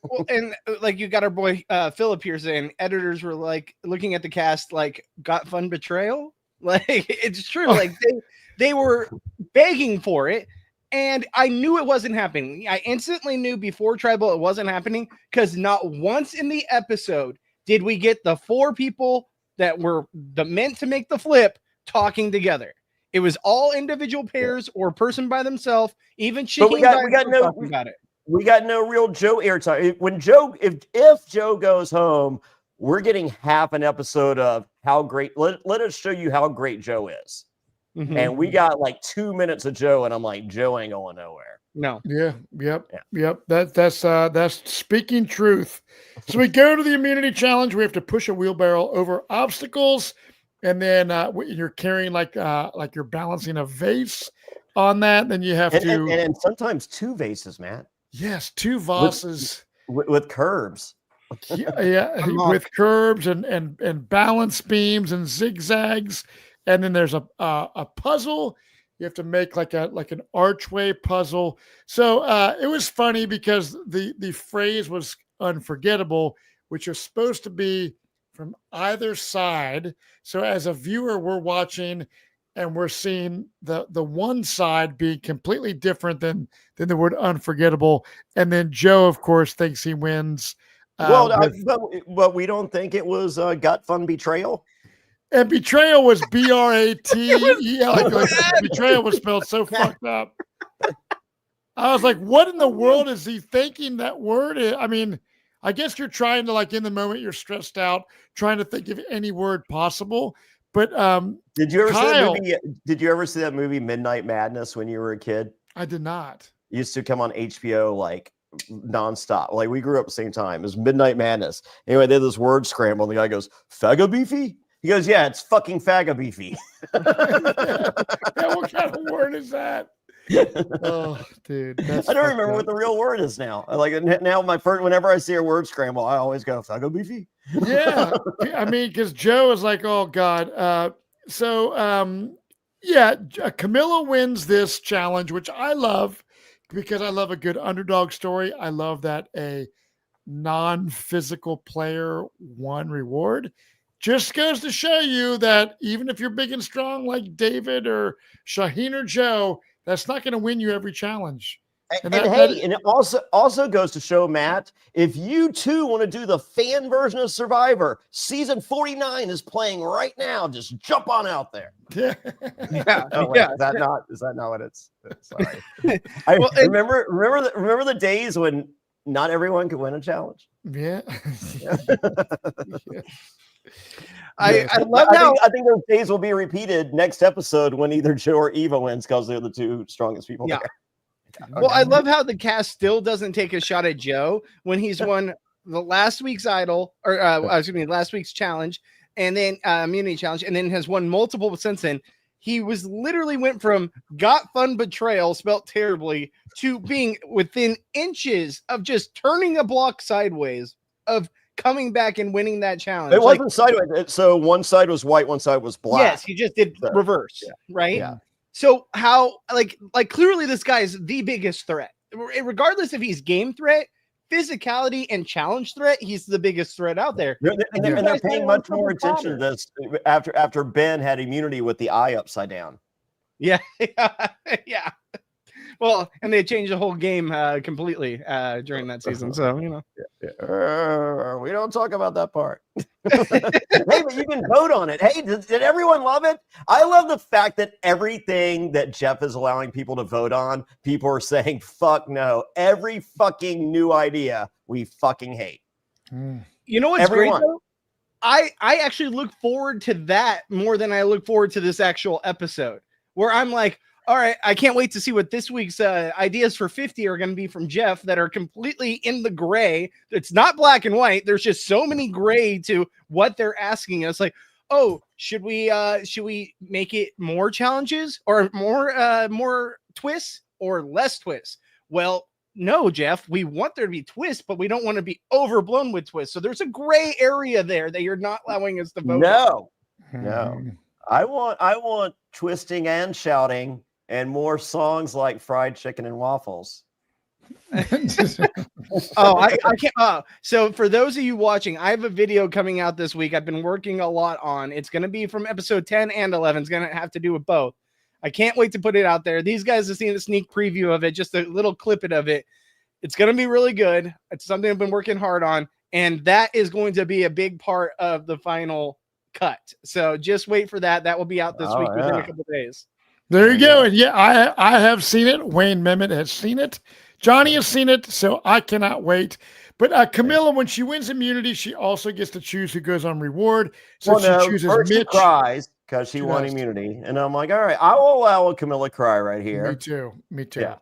Well, and like you got our boy Philip here saying editors were like looking at the cast like got fun betrayal. Like it's true. Like they were begging for it. And I knew it wasn't happening. I instantly knew before Tribal it wasn't happening because not once in the episode did we get the 4 people that were meant to make the flip talking together. It was all individual pairs or person by themselves. Even Shaheen, we got no real Joe airtime. When Joe, if Joe goes home, we're getting half an episode of how great. Let us show you how great Joe is. Mm-hmm. And we got like 2 minutes of Joe, and I'm like, Joe ain't going nowhere. No. Yep. That's speaking truth. So we go to the immunity challenge. We have to push a wheelbarrow over obstacles, and then you're carrying like you're balancing a vase on that. Then you have to, and sometimes 2 vases, Matt. Yes, 2 vases with curbs. Yeah, with curbs and balance beams and zigzags. And then there's a puzzle. You have to make like an archway puzzle. So it was funny because the phrase was unforgettable, which is supposed to be from either side. So as a viewer, we're watching and we're seeing the one side being completely different than the word unforgettable. And then Joe, of course, thinks he wins. But we don't think it was gut fun betrayal. And betrayal was B-R-A-T. Like betrayal was spelled so fucked up. I was like, what in the world is he thinking that word is? I mean, I guess you're trying to, like, in the moment, you're stressed out, trying to think of any word possible. But did you ever see that Kyle, movie? Did you ever see that movie Midnight Madness when you were a kid? I did not. It used to come on HBO like nonstop. Like we grew up at the same time. It was Midnight Madness. Anyway, they had this word scramble, and the guy goes, "Fagga beefy." He goes, "Yeah, it's fucking fagga beefy." Yeah, what kind of word is that? Oh, dude, that's I don't fucked remember up. what the real word is now. Like now, whenever I see a word scramble, I always go fagga beefy. Yeah, I mean, because Joe is like, oh God. Yeah, Camilla wins this challenge, which I love because I love a good underdog story. I love that a non-physical player won reward. Just goes to show you that even if you're big and strong like David or Shaheen or Joe, that's not going to win you every challenge. And it also goes to show, Matt, if you too want to do the fan version of Survivor, season 49 is playing right now. Just jump on out there. Yeah. Oh, wait, is that not what it's? Sorry. Remember the days when not everyone could win a challenge. Yeah. Yeah. I love how I think those days will be repeated next episode when either Joe or Eva wins because they're the two strongest people there. Well, I love how the cast still doesn't take a shot at Joe when he's won the last week's idol or last week's challenge and then immunity challenge, and then has won multiple since then. He was literally went from got fun betrayal spelt terribly to being within inches of just turning a block sideways of coming back and winning that challenge. It wasn't sideways. So one side was white, one side was black. Yes, he just did reverse, right? Yeah. So how like clearly this guy is the biggest threat. Regardless if he's game threat, physicality, and challenge threat, he's the biggest threat out there. And they're paying much more attention to this after Ben had immunity with the eye upside down. Yeah. Yeah. Well, and they changed the whole game completely during that season. So, you know. We don't talk about that part. Hey, but you can vote on it. Hey, did everyone love it? I love the fact that everything that Jeff is allowing people to vote on, people are saying, fuck no. Every fucking new idea we fucking hate. You know what's great, though? I actually look forward to that more than I look forward to this actual episode, where I'm like, all right, I can't wait to see what this week's ideas for 50 are going to be from Jeff that are completely in the gray. It's not black and white. There's just so many gray to what they're asking us. Like, oh, should we make it more challenges or more twists or less twists? Well, no, Jeff, we want there to be twists, but we don't want to be overblown with twists. So there's a gray area there that you're not allowing us to vote. No. I want twisting and shouting and more songs like Fried Chicken and Waffles. I can't. So for those of you watching, I have a video coming out this week. I've been working a lot on. It's going to be from episode 10 and 11. It's going to have to do with both. I can't wait to put it out there. These guys have seen a sneak preview of it, just a little clip of it. It's going to be really good. It's something I've been working hard on, and that is going to be a big part of the final cut. So just wait for that. That will be out this week within a couple of days. There you go. And yeah, I have seen it. Wayne Memmott has seen it. Johnny has seen it. So I cannot wait. But Camilla, when she wins immunity, she also gets to choose who goes on reward. So she chooses Mitch. She cries because she won immunity. And I'm like, all right, I will allow a Camilla cry right here. Me too. Yeah.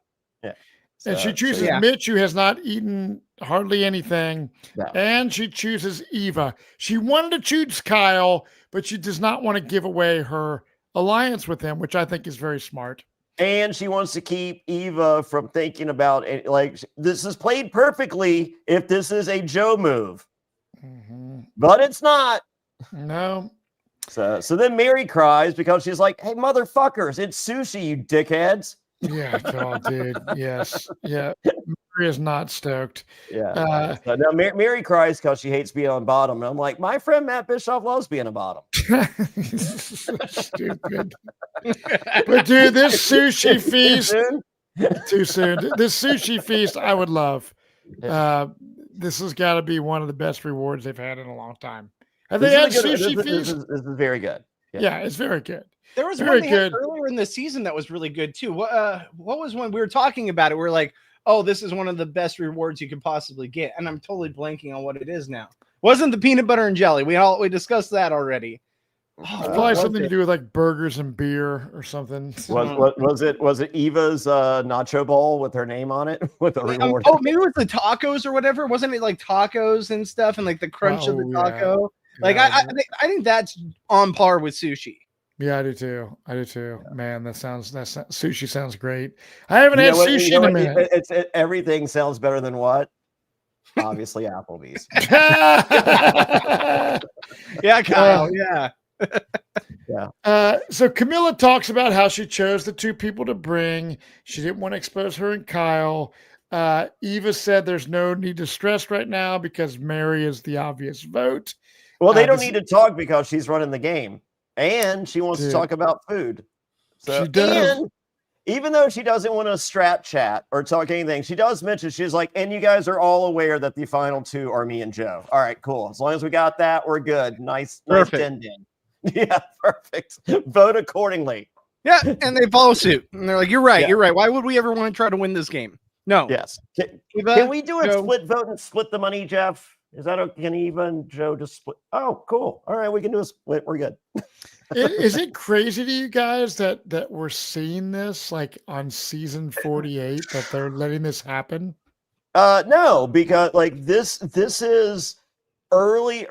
And she chooses Mitch, who has not eaten hardly anything. No. And she chooses Eva. She wanted to choose Kyle, but she does not want to give away her alliance with him, which I think is very smart. And she wants to keep Eva from thinking about it. Like, this is played perfectly if this is a Joe move. But it's not. No. So then Mary cries because she's like, hey, motherfuckers, it's sushi, you dickheads. Yeah, oh, dude. Yes. Yeah. Mary is not stoked. Yeah. Now Mary cries because she hates being on bottom. And I'm like, my friend Matt Bischoff loves being a bottom. Stupid. But dude, this sushi feast. Too soon. This sushi feast, I would love. This has got to be one of the best rewards they've had in a long time. Have they had sushi feast? This is very good. Yeah, it's very good. There was one they had earlier in the season that was really good too. What was one we were talking about it? We were like, oh, this is one of the best rewards you could possibly get. And I'm totally blanking on what it is now. Wasn't the peanut butter and jelly. We discussed that already. Probably something to do with like burgers and beer or something. Was it Eva's nacho bowl with her name on it with a reward? Maybe it was the tacos or whatever. Wasn't it like tacos and stuff and like the crunch of the taco? Like I think that's on par with sushi. Yeah, I do too. Man, sushi sounds great. I haven't had sushi in a minute. Everything sounds better than what? Obviously, Applebee's. Yeah, Kyle. Yeah. Yeah. So Camilla talks about how she chose the two people to bring. She didn't want to expose her and Kyle. Eva said there's no need to stress right now because Mary is the obvious vote. Well, they don't need to talk because she's running the game. And she wants to talk about food. So, she does. And even though she doesn't want to strat chat or talk anything, she does mention, she's like, and you guys are all aware that the final two are me and Joe. All right, cool. As long as we got that, we're good. Nice din-din. Yeah, perfect. Vote accordingly. Yeah, and they follow suit. And they're like, you're right. Why would we ever want to try to win this game? No. Yes. Can we do a split vote and split the money, Jeff? Is that okay? Can Eva and Joe just split? Oh, cool. All right, we can do a split. We're good. Is it crazy to you guys that we're seeing this like on season 48 that they're letting this happen? No, because like this is early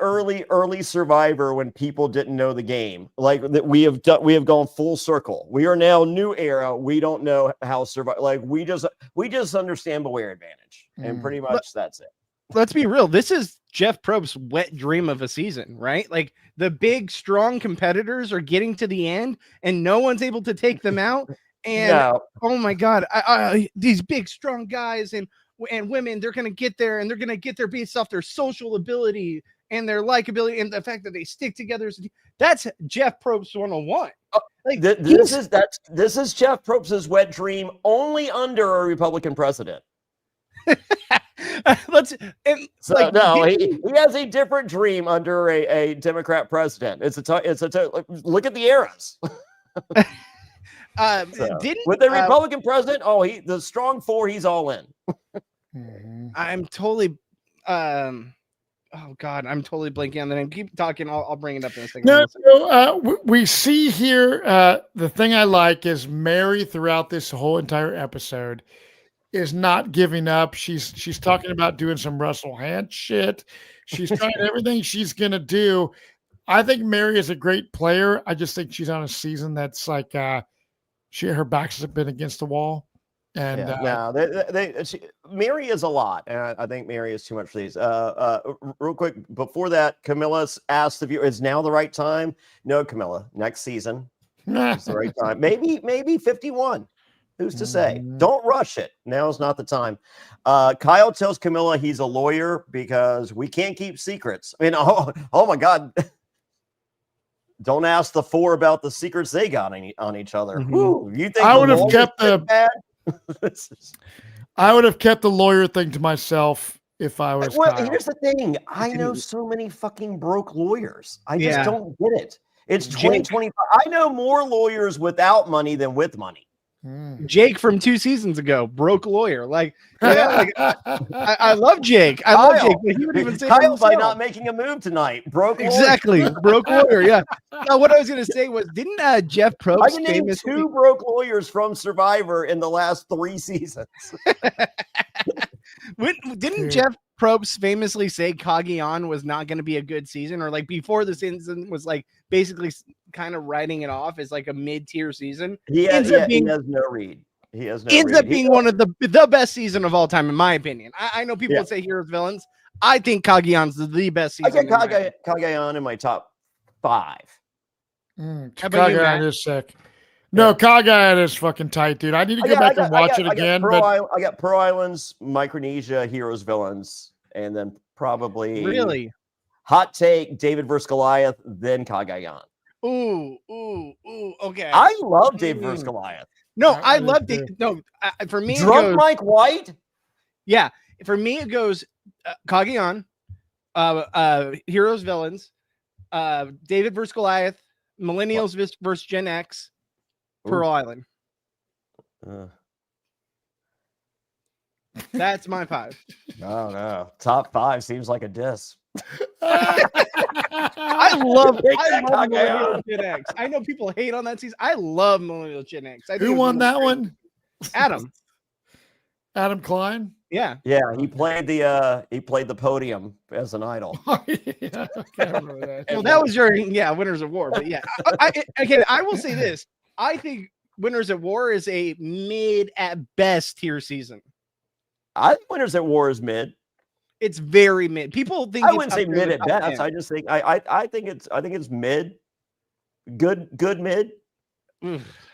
Survivor when people didn't know the game. Like that we have gone full circle. We are now new era. We don't know how survive. Like we just understand beware advantage, and pretty much that's it. Let's be real. This is Jeff Probst's wet dream of a season, right? Like the big, strong competitors are getting to the end and no one's able to take them out. And oh my God, these big, strong guys and women, they're going to get there and they're going to get there based off their social ability and their likability and the fact that they stick together. That's Jeff Probst 101. Like this is Jeff Probst's wet dream only under a Republican president. He has a different dream under a Democrat president. Look at the eras. With the Republican president, the strong four, he's all in. I'm totally I'm totally blanking on the name. Keep talking. I'll bring it up in a second. No, we see here the thing I like is Mary throughout this whole entire episode is not giving up. She's talking about doing some Russell Hand shit. She's trying everything she's gonna do. I think Mary is a great player. I just think she's on a season that's like her backs have been against the wall. And Mary is a lot, and I think Mary is too much for these. Real quick before that, Camilla asked the viewer, "Is now the right time?" No, Camilla. Next season is the right time. Maybe 51. Who's to say? Don't rush it. Now's not the time. Kyle tells Camilla he's a lawyer because we can't keep secrets. I mean, oh my God. Don't ask the four about the secrets they got on each other. Ooh, you think I would have kept I would have kept the lawyer thing to myself if I was. Well, Kyle. Here's the thing. I know so many fucking broke lawyers. I just don't get it. It's 2025. I know more lawyers without money than with money. Jake from 2 seasons ago, broke lawyer. I love Jake. I love Jake, but he would even say Kyle by not making a move tonight. Broke lawyer. Broke lawyer. Yeah. Now, what I was going to say was, didn't Jeff Probst? I can name 2 broke lawyers from Survivor in the last 3 seasons. Didn't Jeff Probst famously say Cagayan was not going to be a good season, or like before the season was like basically kind of writing it off as like a mid-tier season? He has no read. He ends up being one of the best season of all time, in my opinion. I know people would say Heroes Villains. I think Cagayan's the best season. I get Cagayan in my top 5. Cagayan is sick. No, Cagayan is fucking tight, dude. I need to go back and watch it again. I got Pearl Islands, Micronesia, Heroes Villains, and then probably hot take David versus Goliath, then Cagayan. Ooh, okay. I love David versus Goliath. No, I love David. No, for me, Drunk Mike White. Yeah, for me it goes Cagayan, Heroes Villains, David versus Goliath, Millennials versus Gen X, Pearl Island. That's my 5. Oh no, top 5 seems like a diss. I love Takao. Millennial Gen X. I know people hate on that season. I love Millennial Gen X. I think Who it was won one of that the one? Adam. Adam Klein. Yeah. Yeah, he played the podium as an idol. Yeah, I can't remember that. Well, that was during Winners of War, but yeah. Again, I will say this. I think Winners at War is a mid at best tier season. I think Winners at War is mid. It's very mid. People think I wouldn't say mid at best. I just think I think it's mid. Good mid.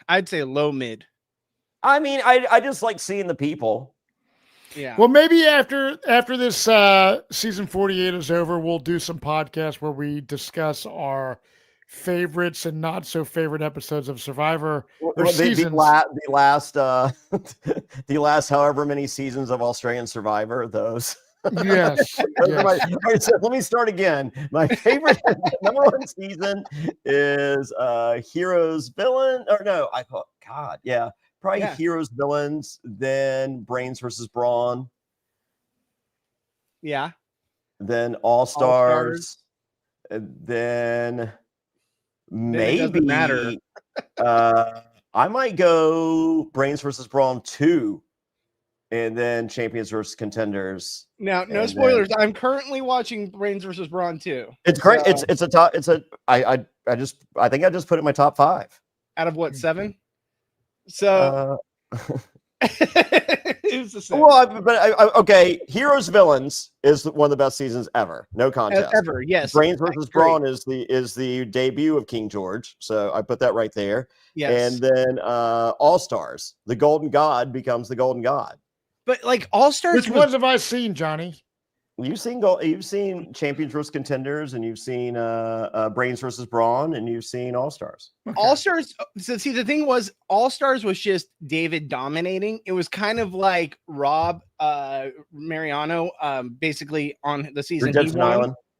I'd say low mid. I mean, I just like seeing the people. Yeah. Well, maybe after this season 48 is over, we'll do some podcasts where we discuss our favorites and not so favorite episodes of Survivor or seasons. The last however many seasons of Australian Survivor, those. Yes. Yes. So let me start again. My favorite number one season is Heroes Villain, or no, I thought God, yeah. Probably Heroes, Villains, then Brains versus Brawn. Yeah. Then All Stars. Then maybe it doesn't matter. I might go Brains versus Brawn 2. And then Champions versus Contenders. Now, no spoilers. I'm currently watching Brains versus Brawn 2. It's great. I think I just put it in my top 5. Out of what, 7? So it was the same. Well, okay. Heroes Villains is one of the best seasons ever. No contest. Ever, yes. Brains versus Brawn is the debut of King George. So I put that right there. Yes. And then All Stars, the Golden God becomes the Golden God. But like All Stars, which ones have I seen, Johnny? You've seen Champions versus Contenders, and you've seen Brains versus Brawn, and you've seen All Stars. Okay. All Stars. So see, the thing was, All Stars was just David dominating. It was kind of like Rob Mariano, basically on the season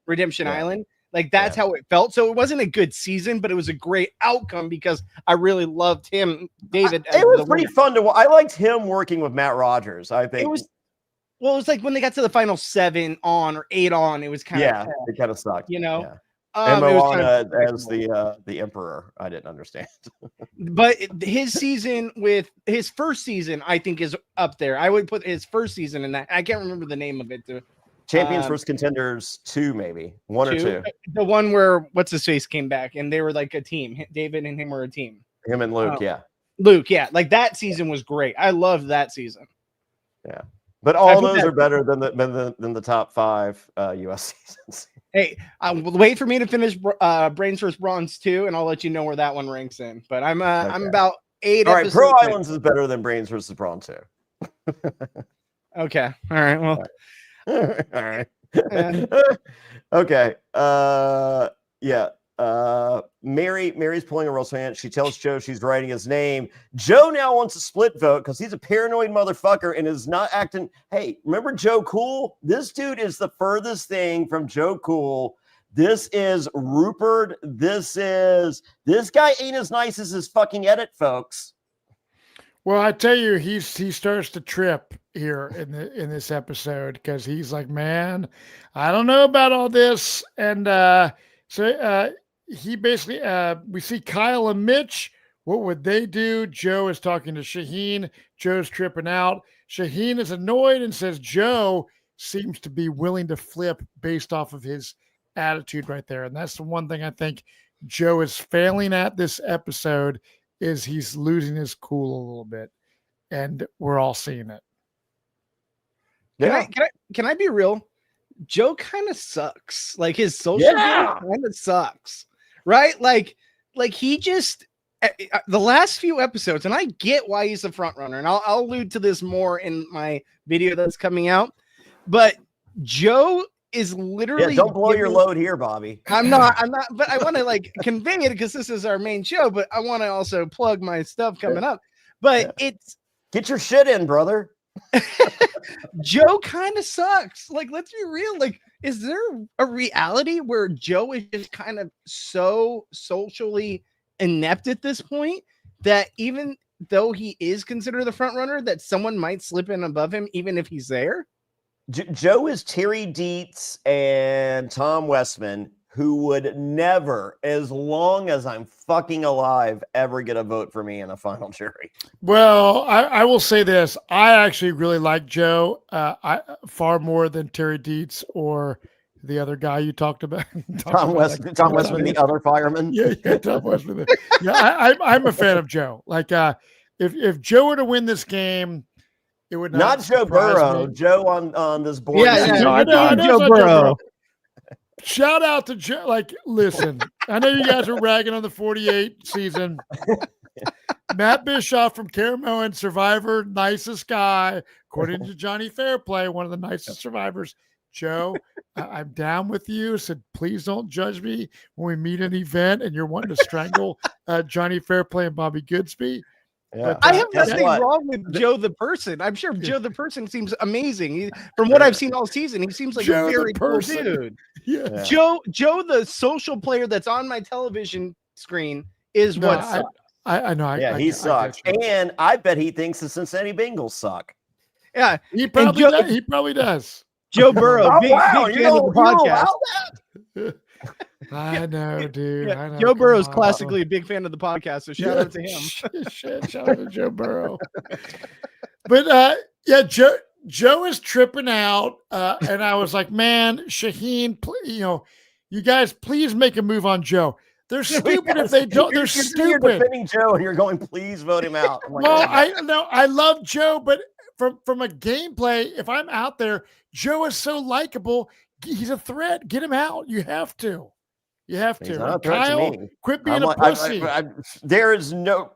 Redemption Island. Like that's how it felt. So it wasn't a good season, but it was a great outcome because I really loved him, David. It was pretty fun to watch. I liked him working with Matt Rogers. I think it was. Well, it was like when they got to the final 7 on or 8 on, it was kind of it kind of sucked. You know, and Moana as the emperor, I didn't understand. But his season with his first season, I think, is up there. I would put his first season in that. I can't remember the name of it. Champions versus Contenders 2, maybe 1 or 2. The one where what's his face came back and they were like a team. David and him were a team. Him and Luke, Luke, like that season was great. I loved that season. Yeah. But all those are better than the top 5 US seasons. Hey, wait for me to finish Brains vs. Bronze 2, and I'll let you know where that one ranks in. But I'm about 8. All right, Pro Islands is better than Brains vs. Brawn 2. Okay. All right. Well. All right. Okay. Mary's pulling a Russell hand. She tells Joe she's writing his name. Joe now wants a split vote because he's a paranoid motherfucker and is not acting. Hey, remember Joe Cool? This dude is the furthest thing from Joe Cool. This is Rupert. This guy ain't as nice as his fucking edit, folks. Well, I tell you, he starts to trip here in this episode because he's like, man, I don't know about all this. And so he basically, we see Kyle and Mitch. What would they do? Joe is talking to Shaheen. Joe's tripping out. Shaheen is annoyed and says Joe seems to be willing to flip based off of his attitude right there. And that's the one thing I think Joe is failing at this episode is he's losing his cool a little bit. And we're all seeing it. Can I be real? Joe kind of sucks. Like his social game kind of sucks, right? Like he just the last few episodes, and I get why he's a front runner, and I'll allude to this more in my video that's coming out. But Joe is literally don't blow your load here, Bobby. I'm not, but I want to like convey it because this is our main show, but I want to also plug my stuff coming up. But it's get your shit in, brother. Joe kind of sucks. Like, let's be real. Like, is there a reality where Joe is just kind of so socially inept at this point that even though he is considered the front runner, that someone might slip in above him, even if he's there? Joe is Terry Dietz and Tom Westman, who would never, as long as I'm fucking alive, ever get a vote for me in a final jury. Well, I will say this. I actually really like Joe far more than Terry Dietz or the other guy you talked about. Tom Westman, the other fireman. Yeah, Tom Westman. Yeah, I'm a fan of Joe. Like, if Joe were to win this game, it would not Joe Burrow. Me. Joe on this board. Yeah, no, I know Joe Burrow. Shout out to Joe. Like, listen, I know you guys are ragging on the 48 season. Matt Bischoff from Cameo and Survivor, nicest guy, according to Jonny Fairplay, one of the nicest survivors. Joe, I'm down with you. Said, please don't judge me when we meet an event and you're wanting to strangle Jonny Fairplay and Bobby Goodsby. Yeah. But, I have nothing wrong with Joe the person. I'm sure Joe the person seems amazing. From what I've seen all season, he seems like Joe a very cool dude. Yeah. Joe, the social player that's on my television screen is what sucks. I know. He sucks. And I bet he thinks the Cincinnati Bengals suck. Yeah. He probably does. Joe Burrow, big fan of the podcast. I know, dude. Yeah, I know. Joe Burrow's classically a big fan of the podcast, so shout out to him. Shout out to Joe Burrow. But Joe is tripping out, and I was like, man, Shaheen, you guys, please make a move on Joe. They're stupid if they don't. They're stupid. You're defending Joe, and you're going, please vote him out. Like, well, I love Joe, but from a gameplay, if I'm out there, Joe is so likable. He's a threat. Get him out. You have to. You have to. Kyle, quit being a pussy. There is no.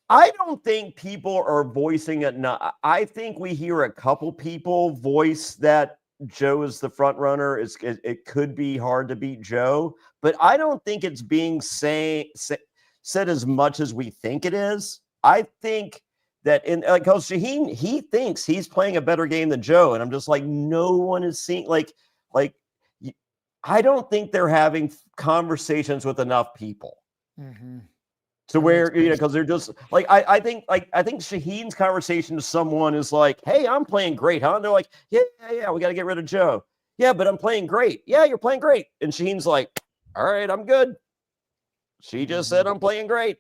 I don't think people are voicing it. I think we hear a couple people voice that Joe is the front runner. It could be hard to beat Joe, but I don't think it's being said as much as we think it is. I think that because Shaheen, he thinks he's playing a better game than Joe, and I'm just like, no one is seeing like I don't think they're having conversations with enough people. Mm-hmm. To where, because they're just like, I think Shaheen's conversation to someone is like, hey, I'm playing great, huh? And they're like, yeah, we got to get rid of Joe. Yeah, but I'm playing great. Yeah, you're playing great. And Shaheen's like, all right, I'm good. She just said I'm playing great.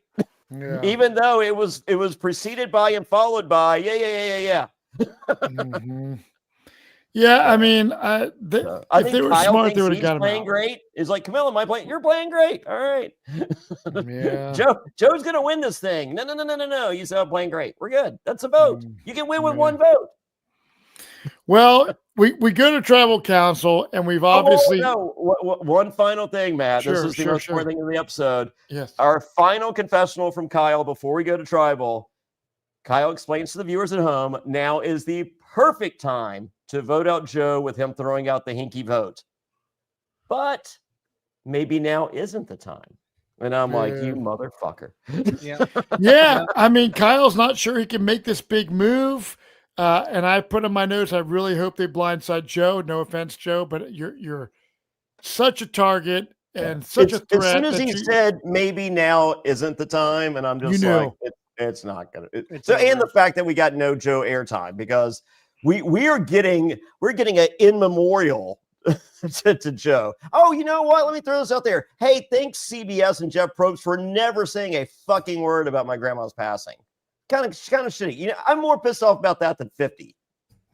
Yeah. Even though it was preceded by and followed by, yeah. Mm-hmm. Yeah, I mean, if they were Kyle smart, they would have got him playing out. Great. Is like, Camilla, am I playing? You're playing great. All right. Yeah. Joe's gonna win this thing. No. You said I'm playing great. We're good. That's a vote. You can win with one vote. Well, we go to tribal council, and we've obviously one final thing, Matt. Sure, this is the most important thing in the episode. Yes. Our final confessional from Kyle before we go to tribal. Kyle explains to the viewers at home, now is the perfect time to vote out Joe with him throwing out the hinky vote. But maybe now isn't the time. And I'm like, you motherfucker. Yeah. I mean, Kyle's not sure he can make this big move. And I put in my notes, I really hope they blindside Joe. No offense, Joe, but you're such a target and such a threat. As soon as he said maybe now isn't the time, and I'm just like, it's not gonna. And the fact that we got no Joe airtime, because we're getting an in memorial to Joe. Oh, you know what? Let me throw this out there. Hey, thanks CBS and Jeff Probst for never saying a fucking word about my grandma's passing. Kind of shitty. I'm more pissed off about that than 50.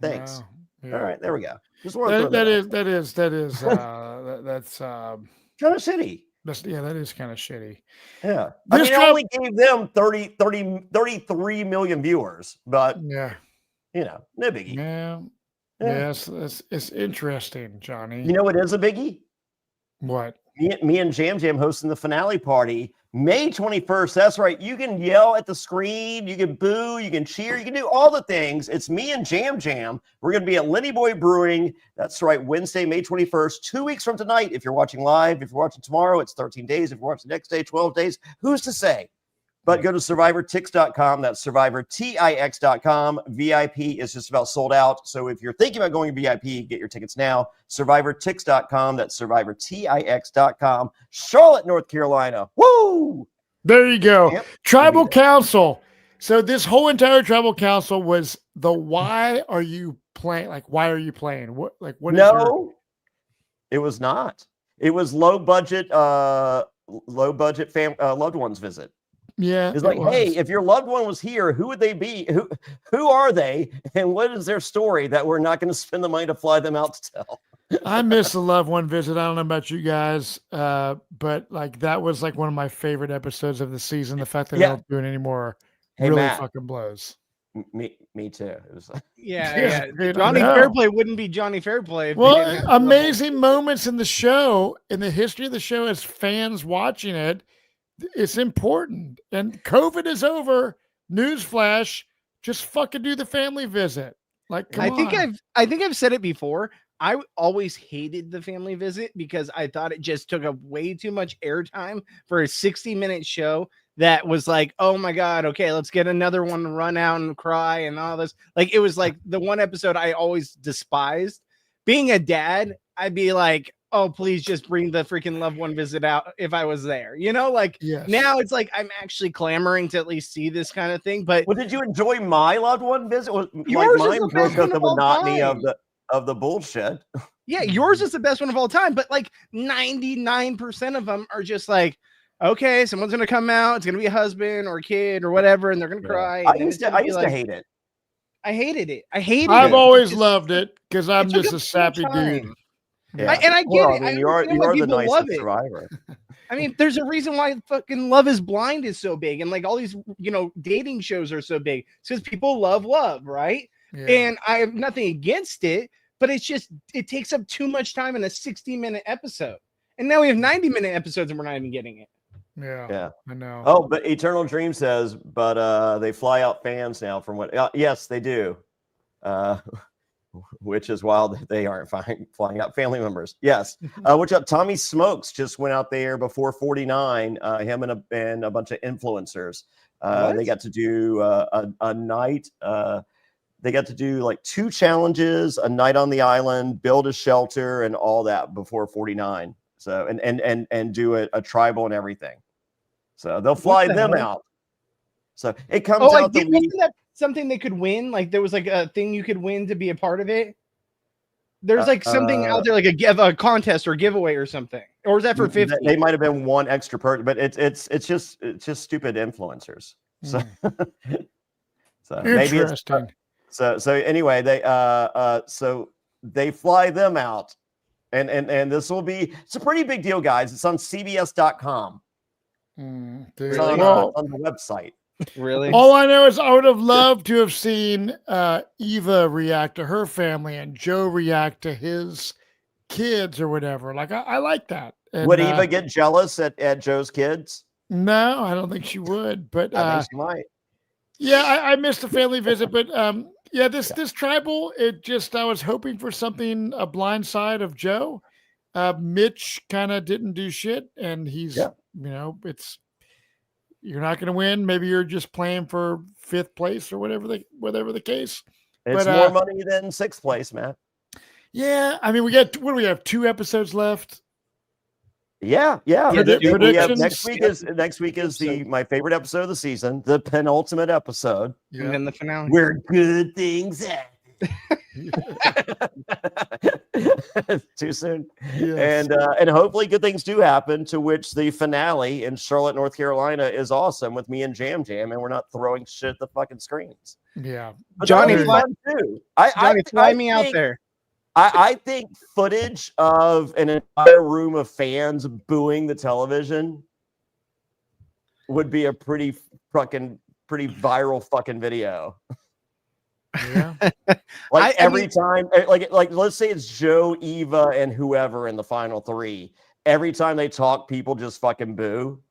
Thanks. Yeah. All right, there we go. Just that is that's kind of shitty. That is kind of shitty. Yeah. I only gave them 33 million viewers, but no biggie. Yeah. Yes, it's interesting, Johnny. You know what is a biggie? What? Me and Jam Jam hosting the finale party May 21st. That's right. You can yell at the screen, you can boo, you can cheer, you can do all the things. It's me and Jam Jam. We're going to be at Lenny Boy Brewing. That's right. Wednesday, May 21st, 2 weeks from tonight. If you're watching live, if you're watching tomorrow, it's 13 days. If you're watching the next day, 12 days. Who's to say? But go to survivortix.com. That's survivortix.com. VIP is just about sold out. So if you're thinking about going to VIP, get your tickets now. Survivortix.com. That's survivortix.com. Charlotte, North Carolina. Woo! There you go. Yep. Tribal Council. So this whole entire Tribal Council was the why are you playing? Like, why are you playing? What? Like, what? No, it was not. It was low budget loved ones visit. Yeah, It's like, hey, if your loved one was here, who would they be? Who are they? And what is their story that we're not going to spend the money to fly them out to tell? I miss the loved one visit. I don't know about you guys, but like that was like one of my favorite episodes of the season. The fact that they don't do it anymore really Matt, fucking blows. Me too. It was like, yeah. Dude, Johnny Fairplay wouldn't be Johnny Fairplay. Well, amazing moments in the show, in the history of the show, as fans watching it. It's important. And COVID is over. Newsflash, just fucking do the family visit. Like, come on. I think I've said it before. I always hated the family visit because I thought it just took up way too much airtime for a 60-minute show that was like, oh my God, okay, let's get another one to run out and cry and all this. Like, it was like the one episode I always despised. Being a dad, I'd be like, oh, please just bring the freaking loved one visit out if I was there. You know, like now it's like I'm actually clamoring to at least see this kind of thing. But did you enjoy my loved one visit? Yours like is mine the best broke up one the of all monotony time. of the bullshit. Yeah, yours is the best one of all time. But like 99% of them are just like, okay, someone's gonna come out, it's gonna be a husband or a kid or whatever, and they're gonna cry. I used to hate it. I hated it. I've always loved it because I'm just a sappy dude. Yeah. I get it. I mean, you are the nicest survivor. I mean, there's a reason why fucking Love is Blind is so big, and like all these, dating shows are so big. It's because people love love, right? Yeah. And I have nothing against it, but it's just it takes up too much time in a 60-minute episode. And now we have 90-minute episodes, and we're not even getting it. Yeah, I know. Oh, but Eternal Dream says, but they fly out fans now from what? Yes, they do. Which is wild that they aren't flying out family members. Yes. What's up? Tommy Smokes just went out there before 49. Him and a bunch of influencers. They got to do a night. They got to do like 2 challenges, a night on the island, build a shelter, and all that before 49. So and do a tribal and everything. So they'll fly them out. So it comes out the week. Something they could win, like there was like a thing you could win to be a part of it. There's like something out there, like a contest or giveaway or something, or is that for 50? They might have been one extra person, but it's just stupid influencers. So, so maybe it's so anyway they fly them out, and this will be it's a pretty big deal, guys. It's on CBS.com. It's on the website. Really? All I know is I would have loved to have seen Eva react to her family and Joe react to his kids or whatever. Like I like that. And, would Eva get jealous at Joe's kids? No, I don't think she would. But I think she might. Yeah, I missed a family visit, but this tribal. I was hoping for something a blind side of Joe. Mitch kind of didn't do shit, and he's it's. You're not going to win. Maybe you're just playing for 5th place or whatever the case. It's more money than 6th place, Matt. Yeah, I mean, what do we have? 2 episodes left. Yeah. Next week is my favorite episode of the season, the penultimate episode, and then the finale, where good things happen. Too soon. Yes. And hopefully good things do happen, to which the finale in Charlotte, North Carolina is awesome with me and Jam Jam, and we're not throwing shit at the fucking screens. Yeah. But Johnny, fly me out there. I think footage of an entire room of fans booing the television would be a pretty viral fucking video. Yeah. Every time, like let's say it's Joe, Eva, and whoever in the final 3. Every time they talk, people just fucking boo.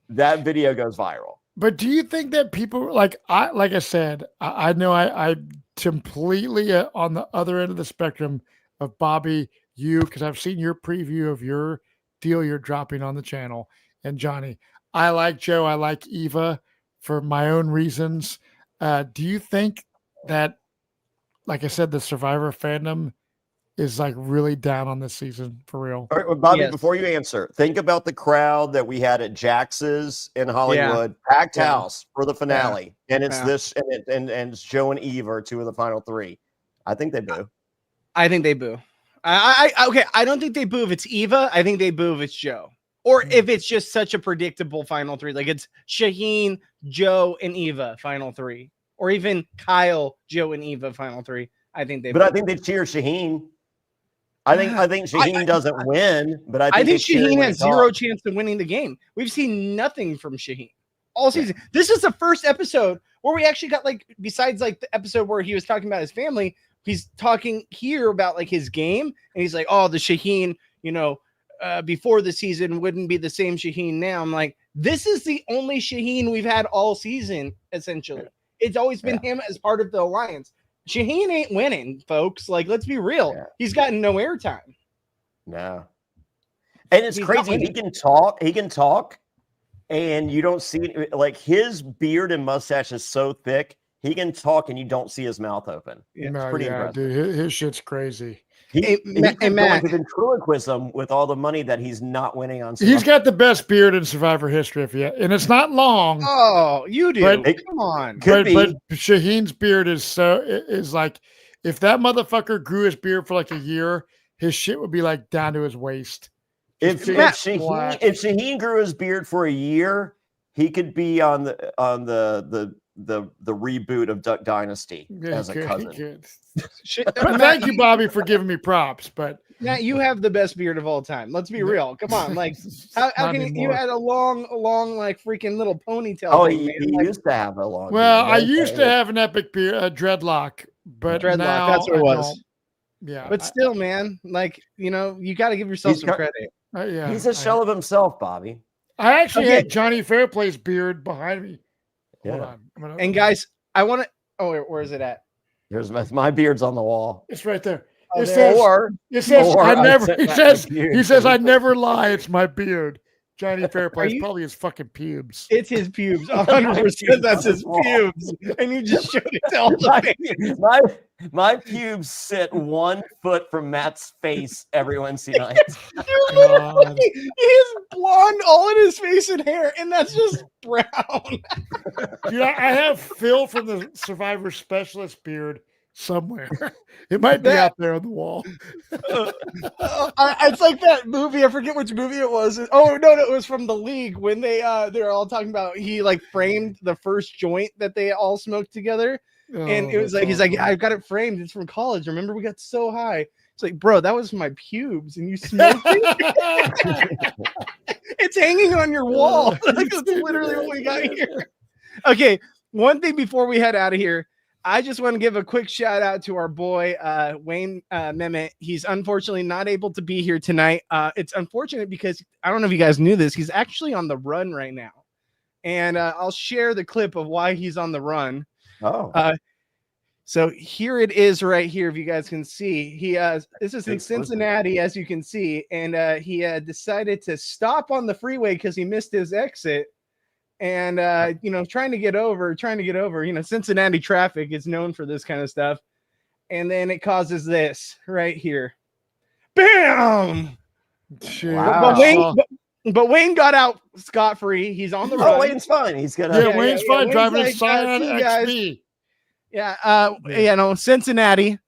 That video goes viral. But do you think that people like I said, I know I completely on the other end of the spectrum of Bobby, because I've seen your preview of your deal you're dropping on the channel, and Johnny. I like Joe. I like Eva for my own reasons. Do you think that, like I said, the Survivor fandom is like really down on this season for real? All right, well, Bobby, before you answer, think about the crowd that we had at Jax's in Hollywood, packed house for the finale, and it's this, and it's Joe and Eve are 2 of the final 3. I think they boo. I think they boo. Okay. I don't think they boo if it's Eva. I think they boo if it's Joe. Or if it's just such a predictable final three, like it's Shaheen, Joe, and Eva final three, or even Kyle, Joe, and Eva final three. I think they. But I think they cheer Shaheen. I think Shaheen doesn't win, but I think Shaheen has zero chance of winning the game. We've seen nothing from Shaheen all season. Yeah. This is the first episode where we actually got like, besides like the episode where he was talking about his family, he's talking here about like his game, and he's like, "Oh, the Shaheen, before the season wouldn't be the same Shaheen now." I'm like, this is the only Shaheen we've had all season, essentially. It's always been him as part of the alliance. Shaheen ain't winning, folks. Like, let's be real. Yeah. He's gotten no airtime. No. And it's crazy. He can talk, and you don't see like his beard and mustache is so thick. He can talk, and you don't see his mouth open. Yeah, it's pretty impressive. Dude, his shit's crazy. He's going to ventriloquism with all the money that he's not winning on Survivor. He's got the best beard in Survivor history, and it's not long. Oh, you do. Come on. But Shaheen's beard is like, if that motherfucker grew his beard for like a year, his shit would be like down to his waist. If Shaheen grew his beard for a year, he could be on the reboot of Duck Dynasty as a cousin. But thank you, Bobby, for giving me props. But Matt, you have the best beard of all time. Let's be real. Come on, like how can you had a long like freaking little ponytail? Oh, he used to have a long. Well, beard. I used to have an epic beard, a dreadlock, but now that's what it was. Yeah, but still, man, like you got to give yourself some credit. He's a shell of himself, Bobby. I actually had Jonny Fairplay's beard behind me. Hold on. And guys, I want to. Oh, where is it at? Here's my beard's on the wall. It's right there. It says I never lie. It's my beard. Jonny Fairplay is probably his fucking pubes. It's his pubes. 100%. That's his pubes. And you just showed it to all the my pubes sit 1 foot from Matt's face every Wednesday night. He has blonde all in his face and hair, and that's just brown. Dude, I have Phil from the Survivor Specialist beard somewhere. It might be out there on the wall. It's like that movie. I forget which movie it was. Oh no, it was from The League when they're all talking about he like framed the first joint that they all smoked together. And it was like, he's like, I've got it framed. It's from college. Remember, we got so high. It's like, bro, that was my pubes, and you smoked it. It's hanging on your wall. Like, that's literally what we got here. Okay, one thing before we head out of here, I just want to give a quick shout out to our boy Wayne Mehmet. He's unfortunately not able to be here tonight. It's unfortunate because I don't know if you guys knew this. He's actually on the run right now, and I'll share the clip of why he's on the run. So here it is right here. If you guys can see, this is in Cincinnati, as you can see, and he decided to stop on the freeway because he missed his exit, and trying to get over. Cincinnati traffic is known for this kind of stuff, and then it causes this right here, bam. Wow. But Wayne got out scot-free. He's on the run. Wayne's fine. He's good. Wayne's fine driving his Scion XB. Yeah, Cincinnati,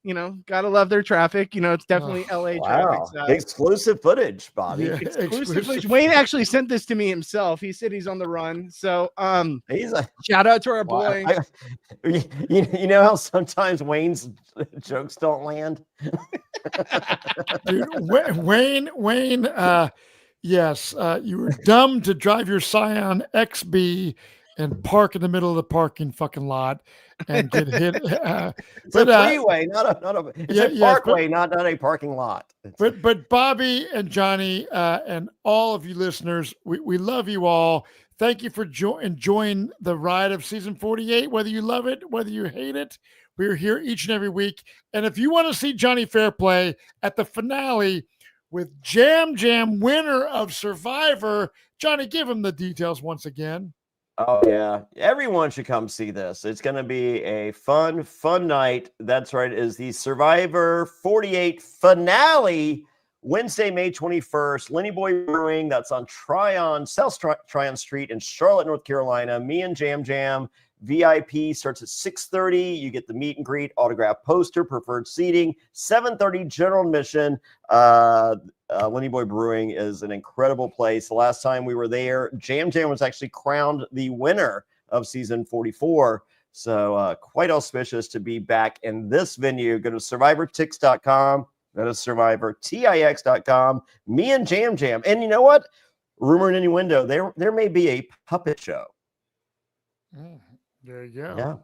gotta love their traffic. It's definitely LA traffic. Exclusive footage, Bobby. Yeah, exclusive footage. Wayne actually sent this to me himself. He said he's on the run. So he's a shout out to our boy. You know how sometimes Wayne's jokes don't land? Dude, Wayne, yes, you were dumb to drive your Scion XB and park in the middle of the parking fucking lot and get hit. It's a freeway, not a parkway, not a parking lot. But Bobby and Jonny and all of you listeners, we love you all. Thank you for enjoying the ride of season 48. Whether you love it, whether you hate it, we're here each and every week. And if you want to see Jonny Fairplay at the finale with Yam Yam, winner of Survivor, Jonny, give him the details once again. Oh, yeah. Everyone should come see this. It's going to be a fun night. That's right. It is the Survivor 48 finale, Wednesday, May 21st. Lenny Boy Brewing. That's on South Tryon Street in Charlotte, North Carolina. Me and Yam Yam VIP starts at 6:30. You get the meet and greet, autograph poster, preferred seating. 7:30 general admission. Lenny Boy Brewing is an incredible place. The last time we were there, Jam Jam was actually crowned the winner of season 44. So quite auspicious to be back in this venue. Go to survivortix.com. Go to survivortix.com. Me and Jam Jam. And you know what? Rumor in any window, there may be a puppet show. There you go.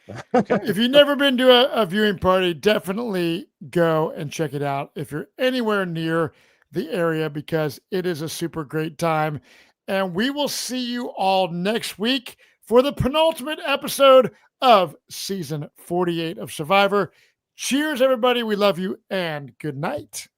Yeah. Okay. If you've never been to a viewing party, definitely go and check it out if you're anywhere near the area, because it is a super great time. And we will see you all next week for the penultimate episode of season 48 of Survivor. Cheers, everybody. We love you and good night.